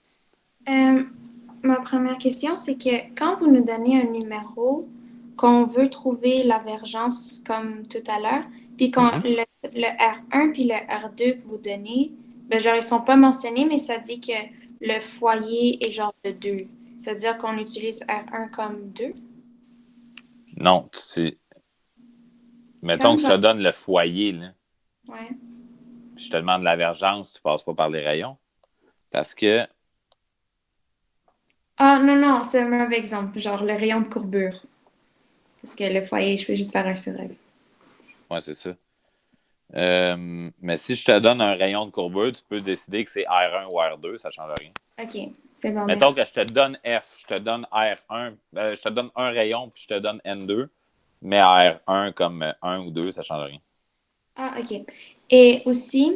Ma première question, c'est que quand vous nous donnez un numéro, qu'on veut trouver la divergence comme tout à l'heure, puis quand le R1 puis le R2 que vous donnez, ben genre ils sont pas mentionnés, mais ça dit que le foyer est genre de 2. Ça veut dire qu'on utilise R1 comme 2? Non, mettons que je te donne le foyer, là. Ouais. Je te demande la divergence, tu passes pas par les rayons. Parce que Ah, non, non, c'est un mauvais exemple. Genre le rayon de courbure. Parce que le foyer, je peux juste faire un sur F. Ouais, c'est ça. Mais si je te donne un rayon de courbure, tu peux décider que c'est R1 ou R2, ça ne change rien. OK, c'est bon, Mettons merci. que je te donne F, je te donne R1, je te donne un rayon, puis je te donne N2, mais R1 comme 1 ou 2, ça ne change rien. Ah, OK. Et aussi,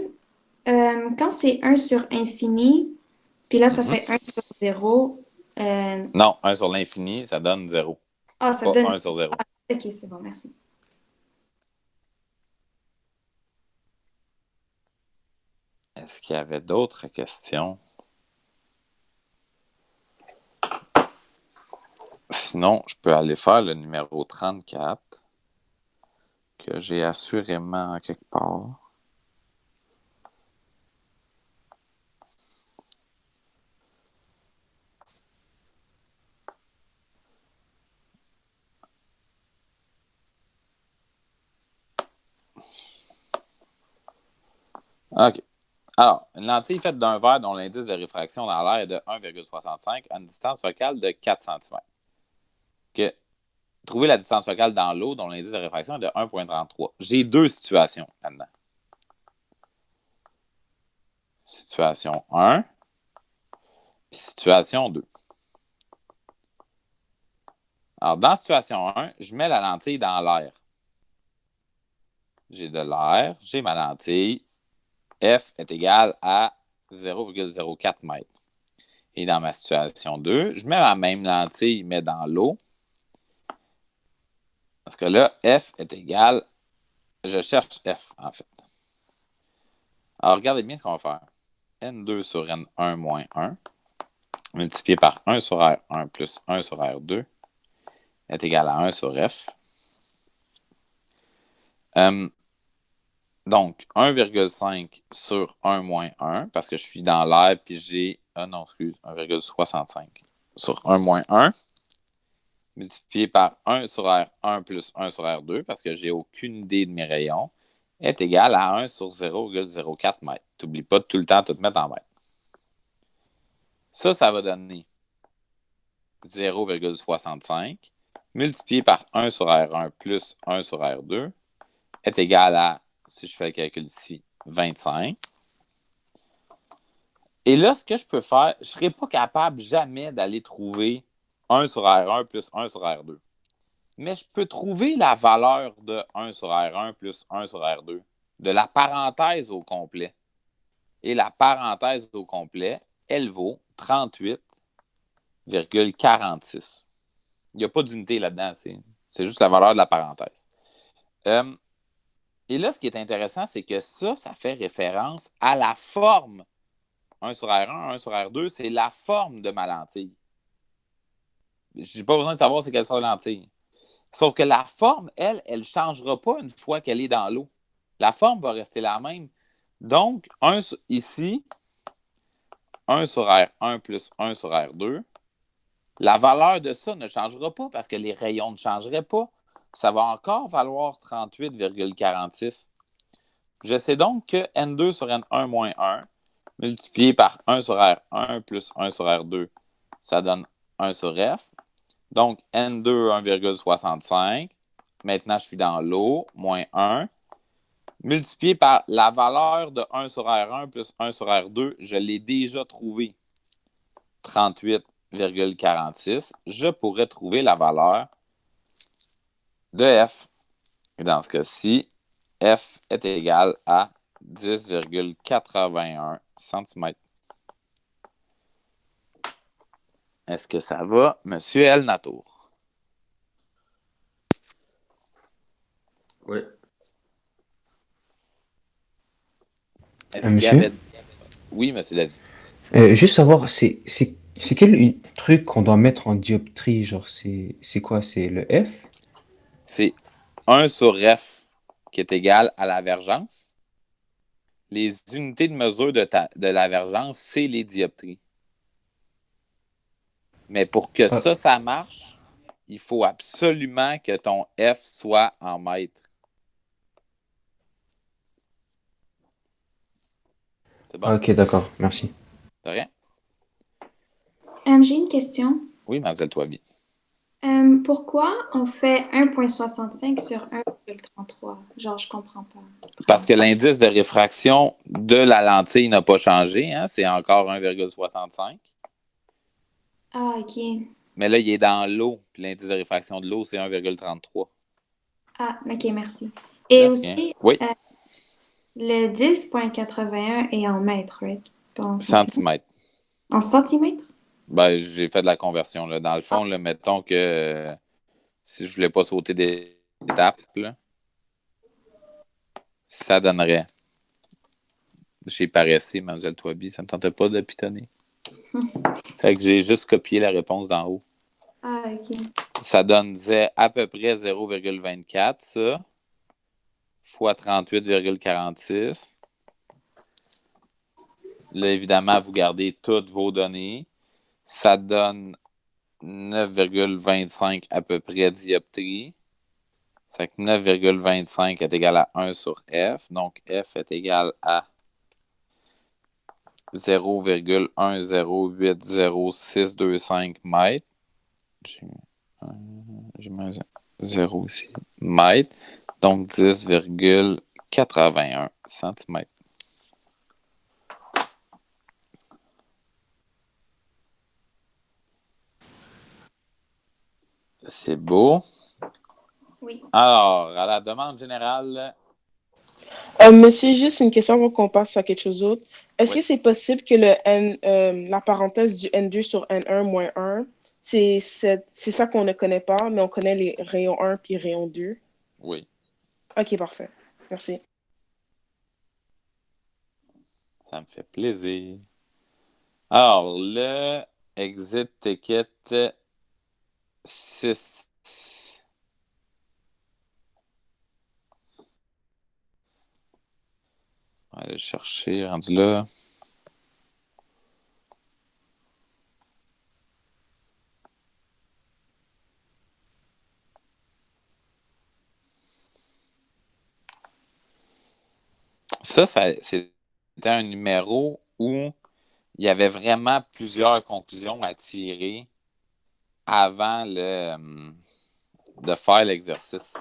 quand c'est 1 sur infini, puis là, ça fait 1 sur 0. Non, 1 sur l'infini, ça donne 0. Ah, ça Pas donne. 1 sur 0. OK, c'est bon, merci. Est-ce qu'il y avait d'autres questions? Sinon, je peux aller faire le numéro 34, que j'ai assurément quelque part. OK. Alors, une lentille faite d'un verre dont l'indice de réfraction dans l'air est de 1,65 à une distance focale de 4 cm. Que, trouver la distance focale dans l'eau dont l'indice de réfraction est de 1,33. J'ai deux situations là-dedans. Situation 1 puis situation 2. Alors, dans situation 1, je mets la lentille dans l'air. J'ai de l'air, j'ai ma lentille. F est égal à 0,04 m. Et dans ma situation 2, je mets ma même lentille, mais dans l'eau. Parce que là, F est égal. Je cherche F, en fait. Alors, regardez bien ce qu'on va faire. N2 sur N1 moins 1, multiplié par 1 sur R1 plus 1 sur R2, est égal à 1 sur F. Donc, 1,5 sur 1 moins 1, parce que je suis dans l'air, puis j'ai... Ah non, excuse, 1,65 sur 1 moins 1, multiplié par 1 sur R1 plus 1 sur R2, parce que j'ai aucune idée de mes rayons, est égal à 1 sur 0,04 m. N'oublie pas de tout le temps tout mettre en mètres. Ça va donner 0,65 multiplié par 1 sur R1 plus 1 sur R2 est égal à, si je fais le calcul ici, 25. Et là, ce que je peux faire, je ne serai pas capable jamais d'aller trouver 1 sur R1 plus 1 sur R2. Mais je peux trouver la valeur de 1 sur R1 plus 1 sur R2, de la parenthèse au complet. Et la parenthèse au complet, elle vaut 38,46. Il n'y a pas d'unité là-dedans, c'est juste la valeur de la parenthèse. Et là, ce qui est intéressant, c'est que ça fait référence à la forme 1 sur R1, 1 sur R2, c'est la forme de ma lentille. Je n'ai pas besoin de savoir c'est quelle sorte de lentille. Sauf que la forme, elle ne changera pas une fois qu'elle est dans l'eau. La forme va rester la même. Donc, ici, 1 sur R1 plus 1 sur R2, la valeur de ça ne changera pas parce que les rayons ne changeraient pas. Ça va encore valoir 38,46. Je sais donc que N2 sur N1 moins 1 multiplié par 1 sur R1 plus 1 sur R2, ça donne 1 sur F. Donc, N2, 1,65. Maintenant, je suis dans l'eau, moins 1. Multiplié par la valeur de 1 sur R1 plus 1 sur R2, je l'ai déjà trouvé. 38,46. Je pourrais trouver la valeur de F. Et dans ce cas-ci, F est égal à 10,81 cm. Est-ce que ça va, M. Elnatour? Oui. Est-ce qu'il y Monsieur? avait... Oui, M. Ladi. Juste savoir, c'est quel truc qu'on doit mettre en dioptrie? Genre, c'est quoi? C'est le F? C'est 1 sur F qui est égal à la vergence. Les unités de mesure de la vergence, c'est les dioptries. Mais pour que ça marche, il faut absolument que ton F soit en mètres. C'est bon? Ok, d'accord, merci. C'est rien? j'ai une question. Oui, Mademoiselle Toaby. Pourquoi on fait 1,65 sur 1,33? Genre, je comprends pas. Parce que l'indice de réfraction de la lentille n'a pas changé, hein? C'est encore 1,65. Ah, OK. Mais là, il est dans l'eau, puis l'indice de réfraction de l'eau, c'est 1,33. Ah, OK, merci. Et Là, aussi, bien. Oui, le 10,81 est en mètres, right? Pas en centimètres. centimètres. En centimètres? Ben, j'ai fait de la conversion. Là. Dans le fond, là, mettons que si je voulais pas sauter des étapes, là, ça donnerait. J'ai paressé, Mademoiselle Toaby. Ça ne me tentait pas de pitonner. C'est que j'ai juste copié la réponse d'en haut. Ah, OK. Ça donne à peu près 0,24, ça, fois 38,46. Là, évidemment, vous gardez toutes vos données. Ça donne 9,25 à peu près dioptries. C'est que 9,25 est égal à 1 sur F. Donc, F est égal à 0,108065 mètres. J'ai mis un 0 ici. Mètres. Donc, 10,81 cm. C'est beau. Oui. Alors, à la demande générale, Monsieur, juste une question avant qu'on passe à quelque chose d'autre. Est-ce Oui. que c'est possible que la parenthèse du N2 sur N1 moins 1, c'est ça qu'on ne connaît pas, mais on connaît les rayons 1 puis rayons 2? oui, Ok, parfait. Merci. ça me fait plaisir. Alors, le exit ticket 6. On va aller le chercher, rendu là. C'était un numéro où il y avait vraiment plusieurs conclusions à tirer avant de faire l'exercice.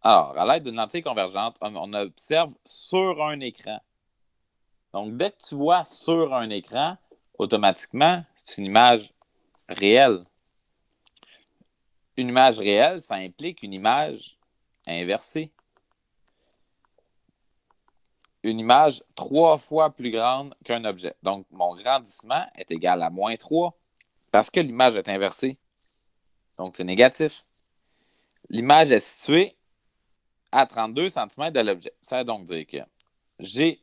Alors, à l'aide d'une lentille convergente, on observe sur un écran. Donc, dès que tu vois sur un écran, automatiquement, c'est une image réelle. Une image réelle, ça implique une image inversée. Une image 3 fois plus grande qu'un objet. Donc, mon grandissement est égal à moins 3 parce que l'image est inversée. Donc, c'est négatif. L'image est située à 32 cm de l'objet. Ça veut donc dire que j'ai...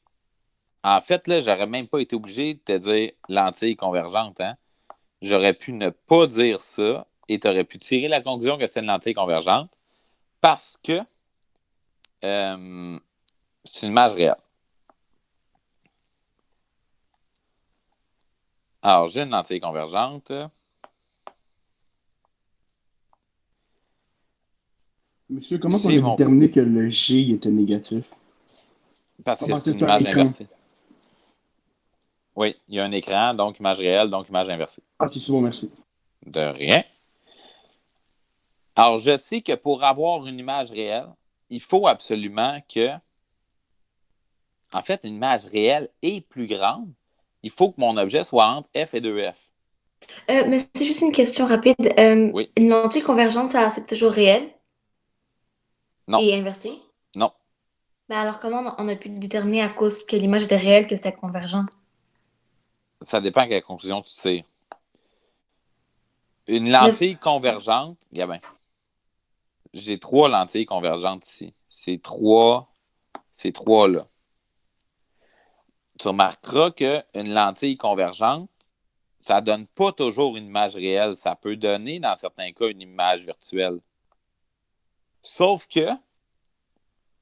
En fait, là, j'aurais même pas été obligé de te dire lentille convergente. Hein? J'aurais pu ne pas dire ça et tu aurais pu tirer la conclusion que c'est une lentille convergente parce que c'est une image réelle. Alors, j'ai une lentille convergente. Monsieur, comment on C'est a mon- déterminé que le G était négatif? Parce que Comment c'est c'est une ça, image écran? inversée. Oui, il y a un écran, donc image réelle, donc image inversée. Ok, c'est bon, merci. De rien. Alors, je sais que pour avoir une image réelle, il faut absolument que, en fait, une image réelle est plus grande. Il faut que mon objet soit entre F et 2F. Mais c'est juste une question rapide. Oui. Une lentille convergente, ça c'est toujours réel Non. et inversé? Non. Ben alors comment on a pu déterminer à cause que l'image était réelle que c'était convergent? Ça dépend à quelle conclusion tu tires. Une lentille convergente, Gabin. J'ai 3 lentilles convergentes ici. Ces trois-là. Tu remarqueras qu'une lentille convergente, ça ne donne pas toujours une image réelle. Ça peut donner, dans certains cas, une image virtuelle. Sauf que,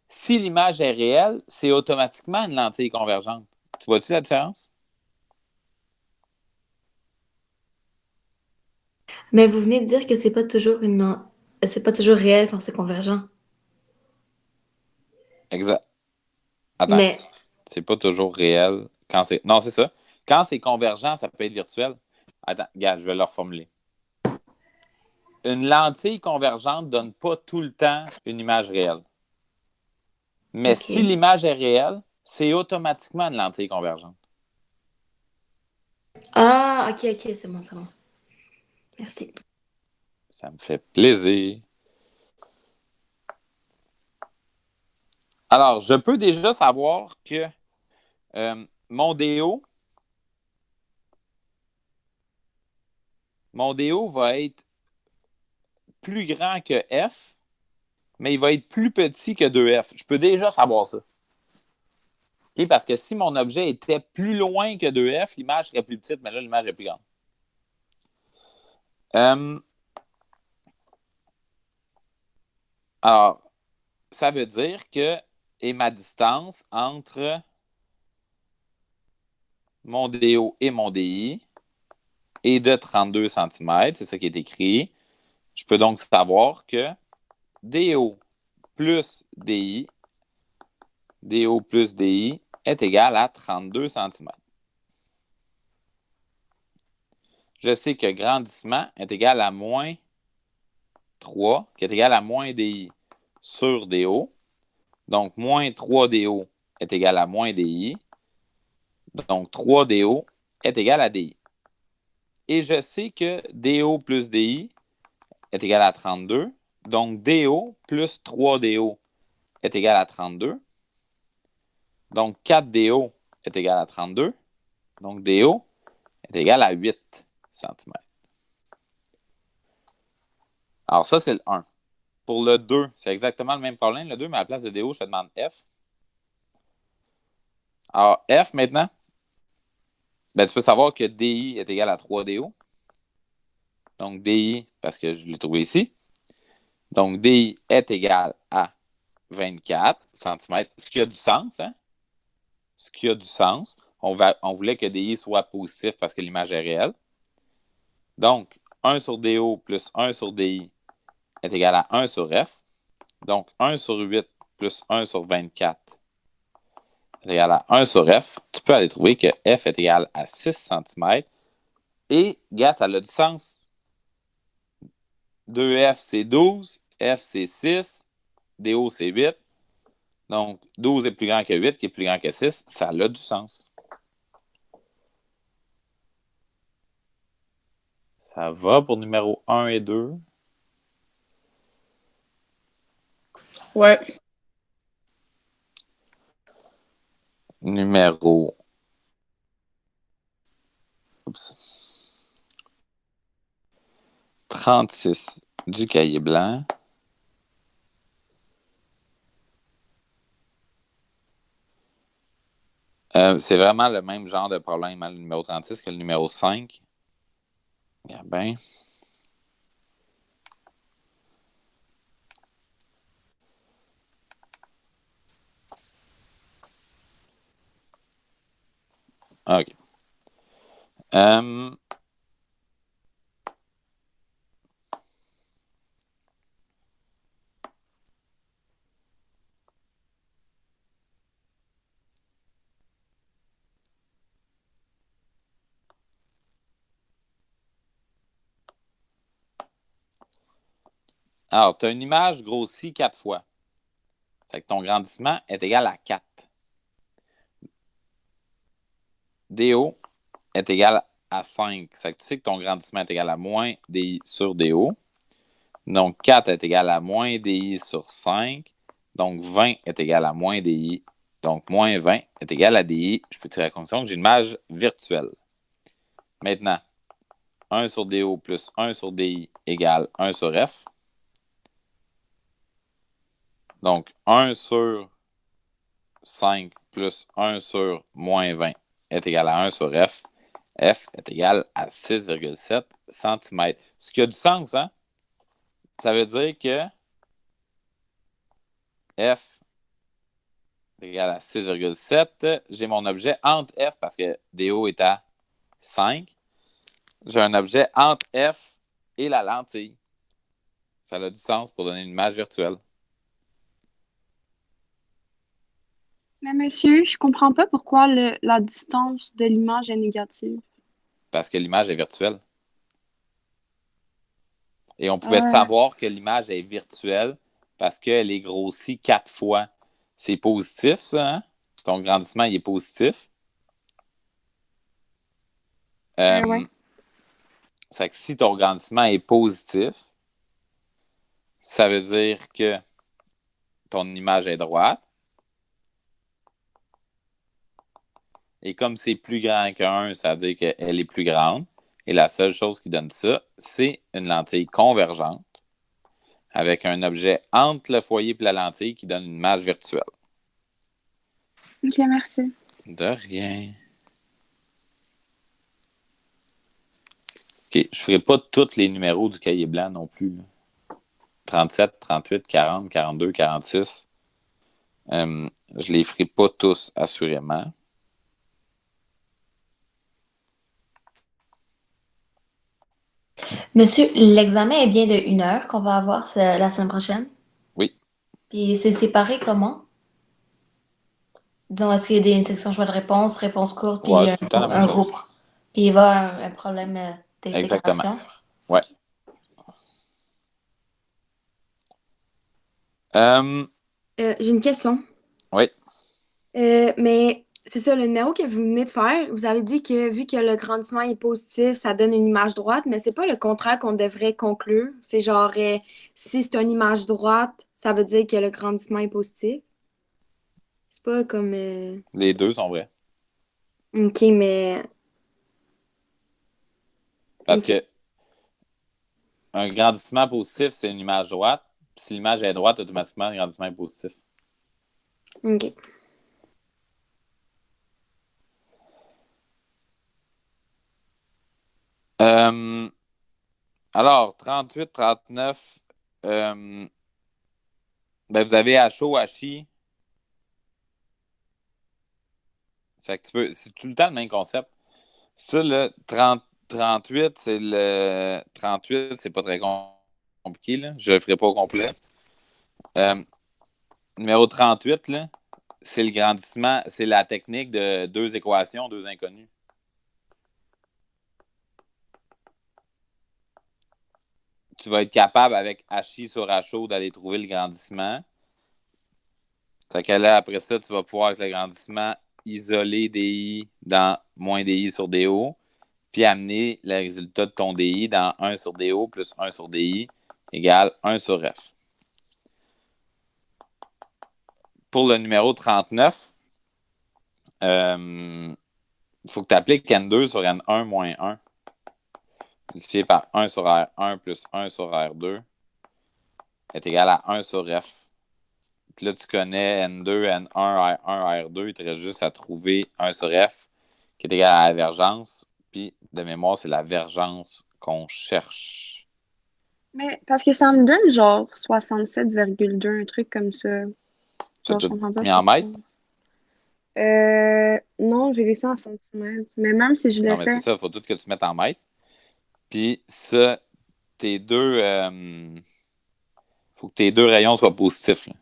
si l'image est réelle, c'est automatiquement une lentille convergente. Tu vois-tu la différence? Mais vous venez de dire que c'est pas toujours réel quand c'est convergent. Exact. Attends, Mais, c'est pas toujours réel. Quand c'est... Non, c'est ça. Quand c'est convergent, ça peut être virtuel. Attends, regarde, je vais le reformuler. Une lentille convergente ne donne pas tout le temps une image réelle. Mais OK. si l'image est réelle, c'est automatiquement une lentille convergente. Ah, ok, c'est bon, c'est bon. Merci. Ça me fait plaisir. Alors, je peux déjà savoir que mon DO va être plus grand que F, mais il va être plus petit que 2F. Je peux déjà savoir ça. Okay? Parce que si mon objet était plus loin que 2F, l'image serait plus petite, mais là, l'image est plus grande. Alors, ça veut dire que et ma distance entre mon DO et mon DI est de 32 cm. C'est ça qui est écrit. Je peux donc savoir que DO plus DI est égal à 32 cm. Je sais que grandissement est égal à moins 3, qui est égal à moins DI sur DO. Donc, moins 3DO est égal à moins DI. Donc, 3DO est égal à DI. Et je sais que DO plus DI est égal à 32. Donc, DO plus 3DO est égal à 32. Donc, 4DO est égal à 32. Donc, DO est égal à 8 cm. Alors, ça, c'est le 1. Pour le 2, c'est exactement le même problème. Le 2, mais à la place de DO, je te demande F. Alors, F, maintenant, ben, tu peux savoir que DI est égal à 3DO. Donc, DI, parce que je l'ai trouvé ici. Donc, DI est égal à 24 cm. Ce qui a du sens, hein? Ce qui a du sens. On voulait que DI soit positif parce que l'image est réelle. Donc, 1 sur DO plus 1 sur DI est égal à 1 sur F. Donc, 1 sur 8 plus 1 sur 24 est égal à 1 sur F. Tu peux aller trouver que F est égal à 6 cm. Et, gars, ça a du sens. 2F, c'est 12. F, c'est 6. DO, c'est 8. Donc, 12 est plus grand que 8, qui est plus grand que 6. Ça a du sens. Ça va pour numéro 1 et 2. Ouais. Numéro 36 du cahier blanc. C'est vraiment le même genre de problème, hein, le numéro 36 que le numéro 5. Regarde bien. OK. Alors, tu as une image grossie 4 fois. C'est que ton grandissement est égal à 4. DO est égal à 5. C'est que tu sais que ton grandissement est égal à moins DI sur DO. Donc, 4 est égal à moins DI sur 5. Donc, 20 est égal à moins DI. Donc, moins 20 est égal à DI. Je peux tirer la conclusion que j'ai une image virtuelle. Maintenant, 1 sur DO plus 1 sur DI égale 1 sur F. Donc, 1 sur 5 plus 1 sur moins 20 est égal à 1 sur F. F est égal à 6,7 cm. Ce qui a du sens, hein? Ça veut dire que F est égal à 6,7. J'ai mon objet entre F parce que DO est à 5. J'ai un objet entre F et la lentille. Ça a du sens pour donner une image virtuelle. Mais monsieur, je comprends pas pourquoi la distance de l'image est négative. Parce que l'image est virtuelle. Et on pouvait Ah, savoir que l'image est virtuelle parce qu'elle est grossie 4 fois. C'est positif, ça, hein? Ton grandissement, il est positif. ouais. C'est que si ton grandissement est positif, ça veut dire que ton image est droite. Et comme c'est plus grand qu'un, ça veut dire qu'elle est plus grande. Et la seule chose qui donne ça, c'est une lentille convergente avec un objet entre le foyer et la lentille qui donne une image virtuelle. Ok, merci. De rien. OK, je ne ferai pas tous les numéros du cahier blanc non plus. 37, 38, 40, 42, 46. Je ne les ferai pas tous, assurément. Monsieur, l'examen est bien de 1 heure qu'on va avoir la semaine prochaine. Oui. Puis c'est séparé comment? Disons, est-ce qu'il y a une section choix de réponse, réponse courte, Ouais, puis c'est tout le temps la même un chose. groupe? Puis il va y avoir un problème Exactement. d'intégration? Ouais. J'ai une question. Oui. Mais c'est ça, le numéro que vous venez de faire, vous avez dit que vu que le grandissement est positif, ça donne une image droite, mais c'est pas le contraire qu'on devrait conclure. C'est genre, si c'est une image droite, ça veut dire que le grandissement est positif. C'est pas comme... Les deux sont vrais. OK, mais... Parce OK. que un grandissement positif, c'est une image droite. Puis si l'image est droite, automatiquement, le grandissement est positif. OK. Alors, 38, 39, ben vous avez HO, HI. Fait que c'est tout le temps le même concept. Ça, le 38, c'est pas très compliqué, là. Je le ferai pas au complet. Numéro 38, là, c'est le grandissement, c'est la technique de 2 équations, 2 inconnues. Tu vas être capable, avec HI sur HO, d'aller trouver le grandissement. Fait que là, après ça, tu vas pouvoir, avec le grandissement, isoler DI dans moins DI sur DO, puis amener le résultat de ton DI dans 1 sur DO plus 1 sur DI égale 1 sur F. Pour le numéro 39, il faut que tu appliques N2 sur N1 moins 1, multiplié par 1 sur R1 plus 1 sur R2 est égal à 1 sur F. Puis là, tu connais N2, N1, R1, R2. Il te reste juste à trouver 1 sur F qui est égal à la vergence. Puis, de mémoire, c'est la vergence qu'on cherche. Mais parce que ça me donne genre 67,2, un truc comme ça. Tu as Genre, je tout comprends pas mis en pourquoi. mètres? Non, j'ai laissé en centimètres. Mais même si je Non, le mais c'est fais. ça. Il faut tout que tu mettes en mètres. Puis, ça, tes deux... faut que tes deux rayons soient positifs, là.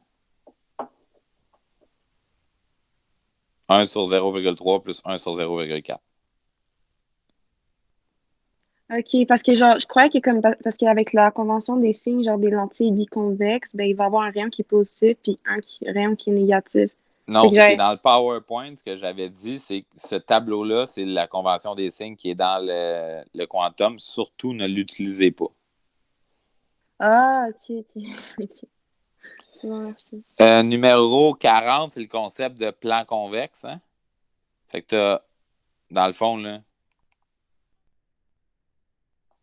1 sur 0,3 plus 1 sur 0,4. Ok, parce que genre, je croyais que comme parce qu'avec la convention des signes, genre des lentilles biconvexes, ben il va y avoir un rayon qui est positif puis rayon qui est négatif. Fait Non, que ce qui est j'avais. dans le PowerPoint, ce que j'avais dit, c'est que ce tableau-là, c'est la convention des signes qui est dans le quantum. Surtout, ne l'utilisez pas. Ah, ok, ok. Ok. C'est bon, merci. Numéro 40, c'est le concept de plan convexe. Hein? Fait que t'as, dans le fond, là,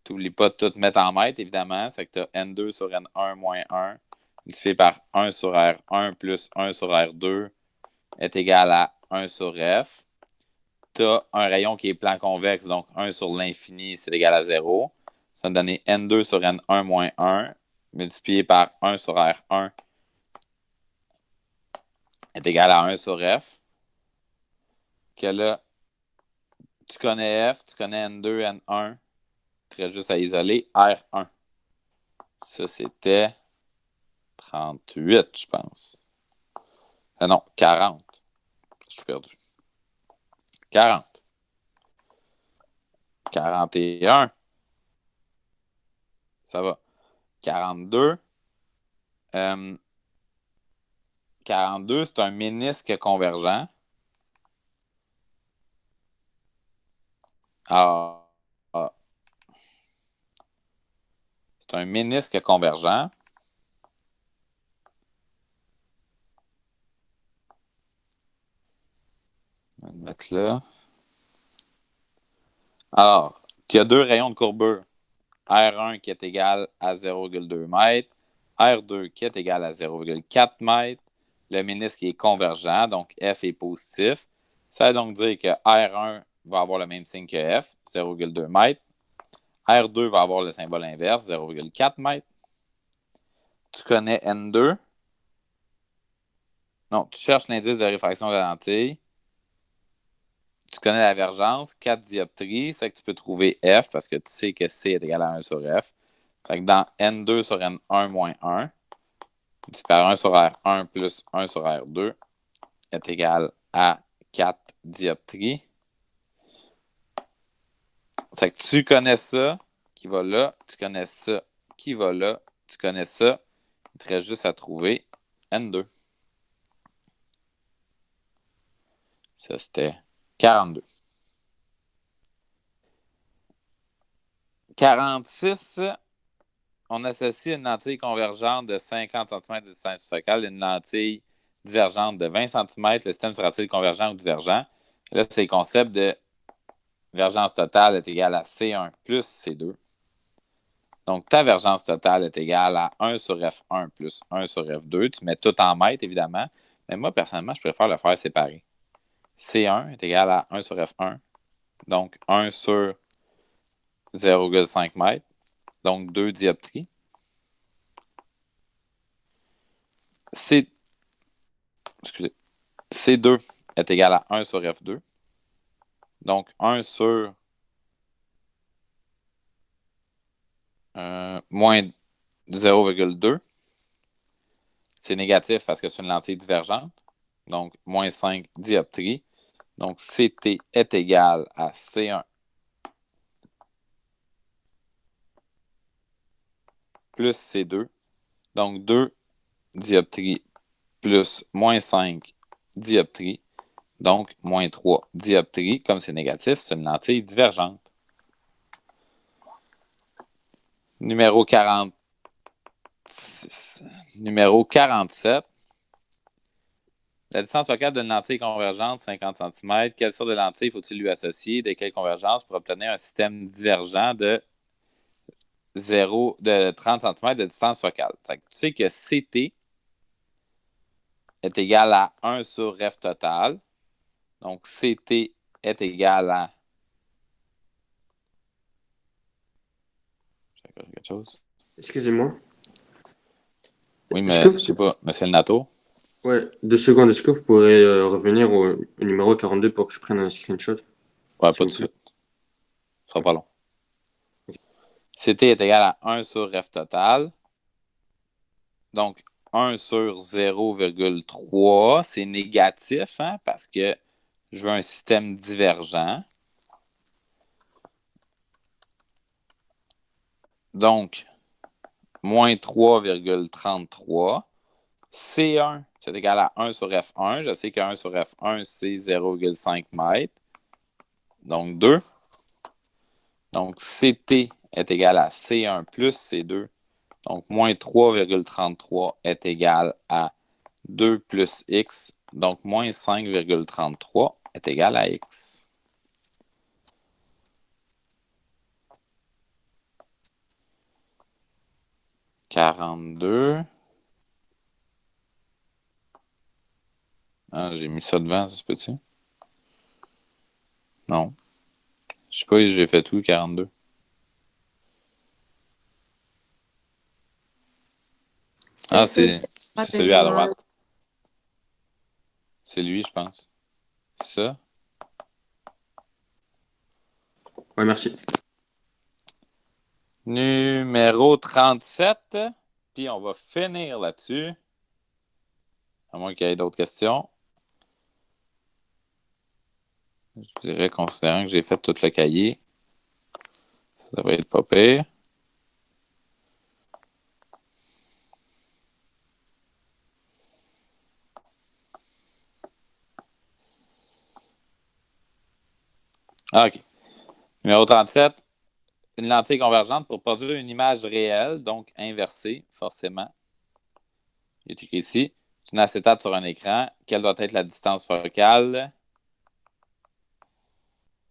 t'oublies pas de tout mettre en mètres, évidemment. C'est que tu as N2 sur N1 moins 1 multiplié par 1 sur R1 plus 1 sur R2 est égal à 1 sur F. Tu as un rayon qui est plan convexe, donc 1 sur l'infini, c'est égal à 0. Ça va donner N2 sur N1 moins 1 multiplié par 1 sur R1 est égal à 1 sur F. Que là, tu connais F, tu connais N2, N1. Tu restes juste à isoler R1. Ça, c'était 38, je pense. Non, 40. Je suis perdu. 40. 41. Ça va. 42. 42, c'est un ménisque convergent. C'est un ménisque convergent. On va le mettre là. Alors, il y a deux rayons de courbure. R1 qui est égal à 0,2 m, R2 qui est égal à 0,4 m. Le ménisque est convergent, donc F est positif. Ça veut donc dire que R1 va avoir le même signe que F, 0,2 m. R2 va avoir le symbole inverse, 0,4 m. Tu connais N2. Non, tu cherches l'indice de réfraction de la lentille. Tu connais la divergence, 4 dioptries, c'est que tu peux trouver F parce que tu sais que C est égal à 1 sur F. C'est que dans N2 sur N1 moins 1, tu par 1 sur R1 plus 1 sur R2 est égal à 4 dioptries. C'est que tu connais ça qui va là, tu connais ça qui va là, tu connais ça. Il te reste juste à trouver N2. Ça, c'était 42. 46, on associe une lentille convergente de 50 cm de distance focale et une lentille divergente de 20 cm. Le système sera-t-il convergent ou divergent? Là, c'est le concept de divergence totale est égale à C1 plus C2. Donc, ta divergence totale est égale à 1 sur F1 plus 1 sur F2. Tu mets tout en mètres, évidemment. Mais moi, personnellement, je préfère le faire séparé. C1 est égal à 1 sur F1. Donc, 1 sur 0,5 m. Donc, 2 dioptries. C2 est égal à 1 sur F2. Donc, 1 sur moins 0,2. C'est négatif parce que c'est une lentille divergente. Donc, moins 5 dioptries. Donc, CT est égal à C1 plus C2. Donc, 2 dioptries plus moins 5 dioptries. Donc, moins 3 dioptries. Comme c'est négatif, c'est une lentille divergente. Numéro 46. Numéro 47. La distance focale d'une lentille convergente, 50 cm. Quelle sorte de lentille faut-il lui associer? De quelle convergence pour obtenir un système divergent de 30 cm de distance focale? Tu sais que CT est égal à 1 sur F total. Donc, CT est égal à... quelque chose? Excusez-moi. Oui, mais je sais pas. Monsieur le NATO? Ouais, 2 secondes. Est-ce que vous pourrez revenir au numéro 42 pour que je prenne un screenshot? Ouais, pas de suite. Ça sera pas long. CT est égal à 1 sur F total. Donc, 1 sur 0,3, c'est négatif, hein, parce que je veux un système divergent. Donc, moins 3,33. C1, c'est égal à 1 sur F1. Je sais que 1 sur F1, c'est 0,5 m. Donc, 2. Donc, CT est égal à C1 plus C2. Donc, moins 3,33 est égal à 2 plus X. Donc, moins 5,33 est égal à X. « 42. » Ah, j'ai mis ça devant, ça se peut-tu? Non. Je sais pas, j'ai fait tout, 42. Ah, c'est celui à droite. C'est lui, je pense. C'est ça? Ouais, merci. Numéro 37. Puis on va finir là-dessus. À moins qu'il y ait d'autres questions. Je dirais, considérant que j'ai fait tout le cahier, ça devrait être pas pire. OK. Numéro 37. Une lentille convergente pour produire une image réelle, donc inversée, forcément. Il est écrit ici. C'est une acétate sur un écran. Quelle doit être la distance focale?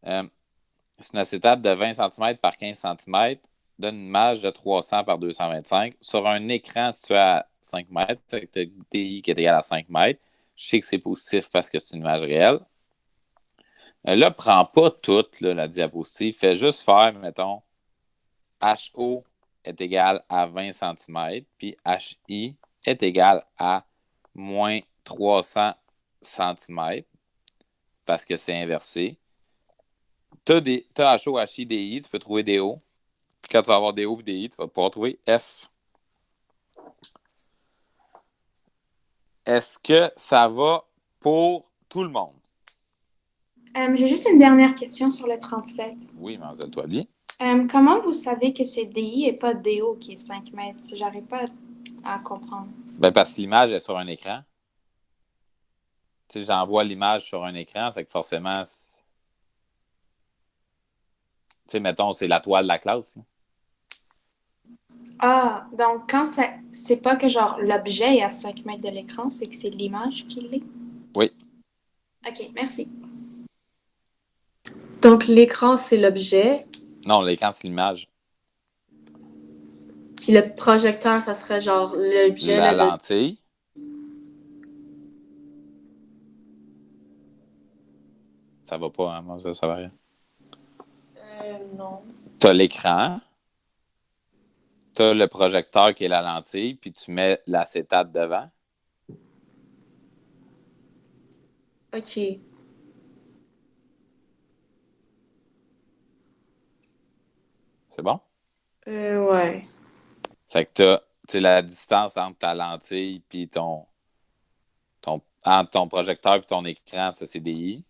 C'est une acétate de 20 cm par 15 cm. Donne une image de 300 par 225. Sur un écran situé à 5 mètres, avec un DI qui est égal à 5 mètres. Je sais que c'est positif parce que c'est une image réelle. Là, prends pas toute la diapositive. Fais juste faire, mettons, HO est égal à 20 cm, puis HI est égal à moins 300 cm, parce que c'est inversé. Tu as HO, HI, DI, tu peux trouver des O. Puis quand tu vas avoir des O et des I, tu vas pouvoir trouver F. Est-ce que ça va pour tout le monde? J'ai juste une dernière question sur le 37. Oui, Mademoiselle Toilier. Comment vous savez que c'est DI et pas DO qui est 5 mètres? J'arrive pas à comprendre. Ben parce que l'image est sur un écran. Tu sais, j'envoie l'image sur un écran, c'est que forcément, tu sais, mettons, c'est la toile de la classe. Là. Ah, donc quand c'est pas que genre l'objet est à 5 mètres de l'écran, c'est que c'est l'image qui l'est? Oui. OK, merci. Donc, l'écran, c'est l'objet, Non, l'écran, c'est l'image. puis le projecteur, ça serait genre l'objet. La là, lentille. Ça va pas, hein, moi, ça va rien. Non. T'as l'écran. T'as le projecteur qui est la lentille, puis tu mets l'acétate devant. OK. C'est bon? Ouais. C'est que t'as la distance entre ta lentille puis entre ton projecteur et ton écran, ça, c'est DI.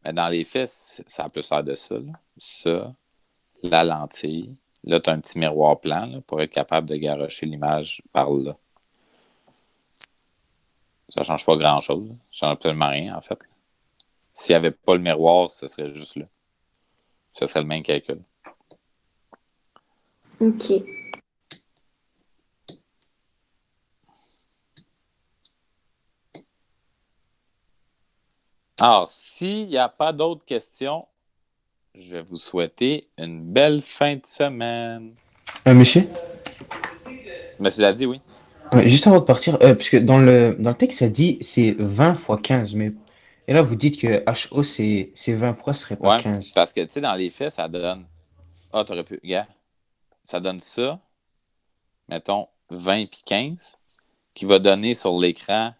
Mais dans les faits, ça a plus l'air de ça. Là. Ça, la lentille. Là, tu as un petit miroir plan là, pour être capable de garrocher l'image par là. Ça ne change pas grand-chose. Ça ne change absolument rien, en fait. S'il n'y avait pas le miroir, ce serait juste là. Ce serait le même calcul. OK. Alors, s'il n'y a pas d'autres questions, je vais vous souhaiter une belle fin de semaine. Monsieur? Monsieur l'a dit, oui. Ouais, juste avant de partir, puisque dans le texte, ça dit c'est 20 fois 15, mais et là vous dites que HO c'est 20, pourquoi ce serait pas Ouais, 15? parce que, tu sais, dans les faits, ça donne... Ah, t'aurais pu... Regarde, ça donne ça, mettons, 20 puis 15, qui va donner sur l'écran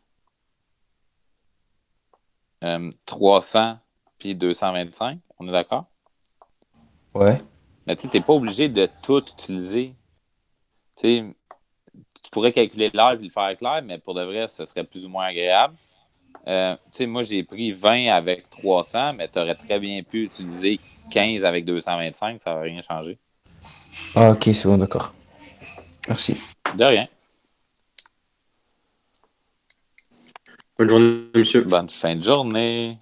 300 puis 225. On est d'accord? Ouais. Mais tu sais, t'es pas obligé de tout utiliser. Tu sais, tu pourrais calculer l'heure et le faire avec l'heure, mais pour de vrai, ce serait plus ou moins agréable. Tu sais, moi, j'ai pris 20 avec 300, mais tu aurais très bien pu utiliser 15 avec 225, ça n'aurait rien changé. Ah, ok, c'est bon, d'accord. Merci. De rien. Bonne journée, monsieur. Bonne fin de journée.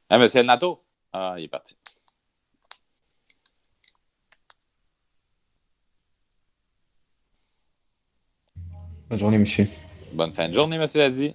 Ah, monsieur El Nato? Ah, il est parti. Bonne journée, monsieur. Bonne fin de journée, monsieur Ladi.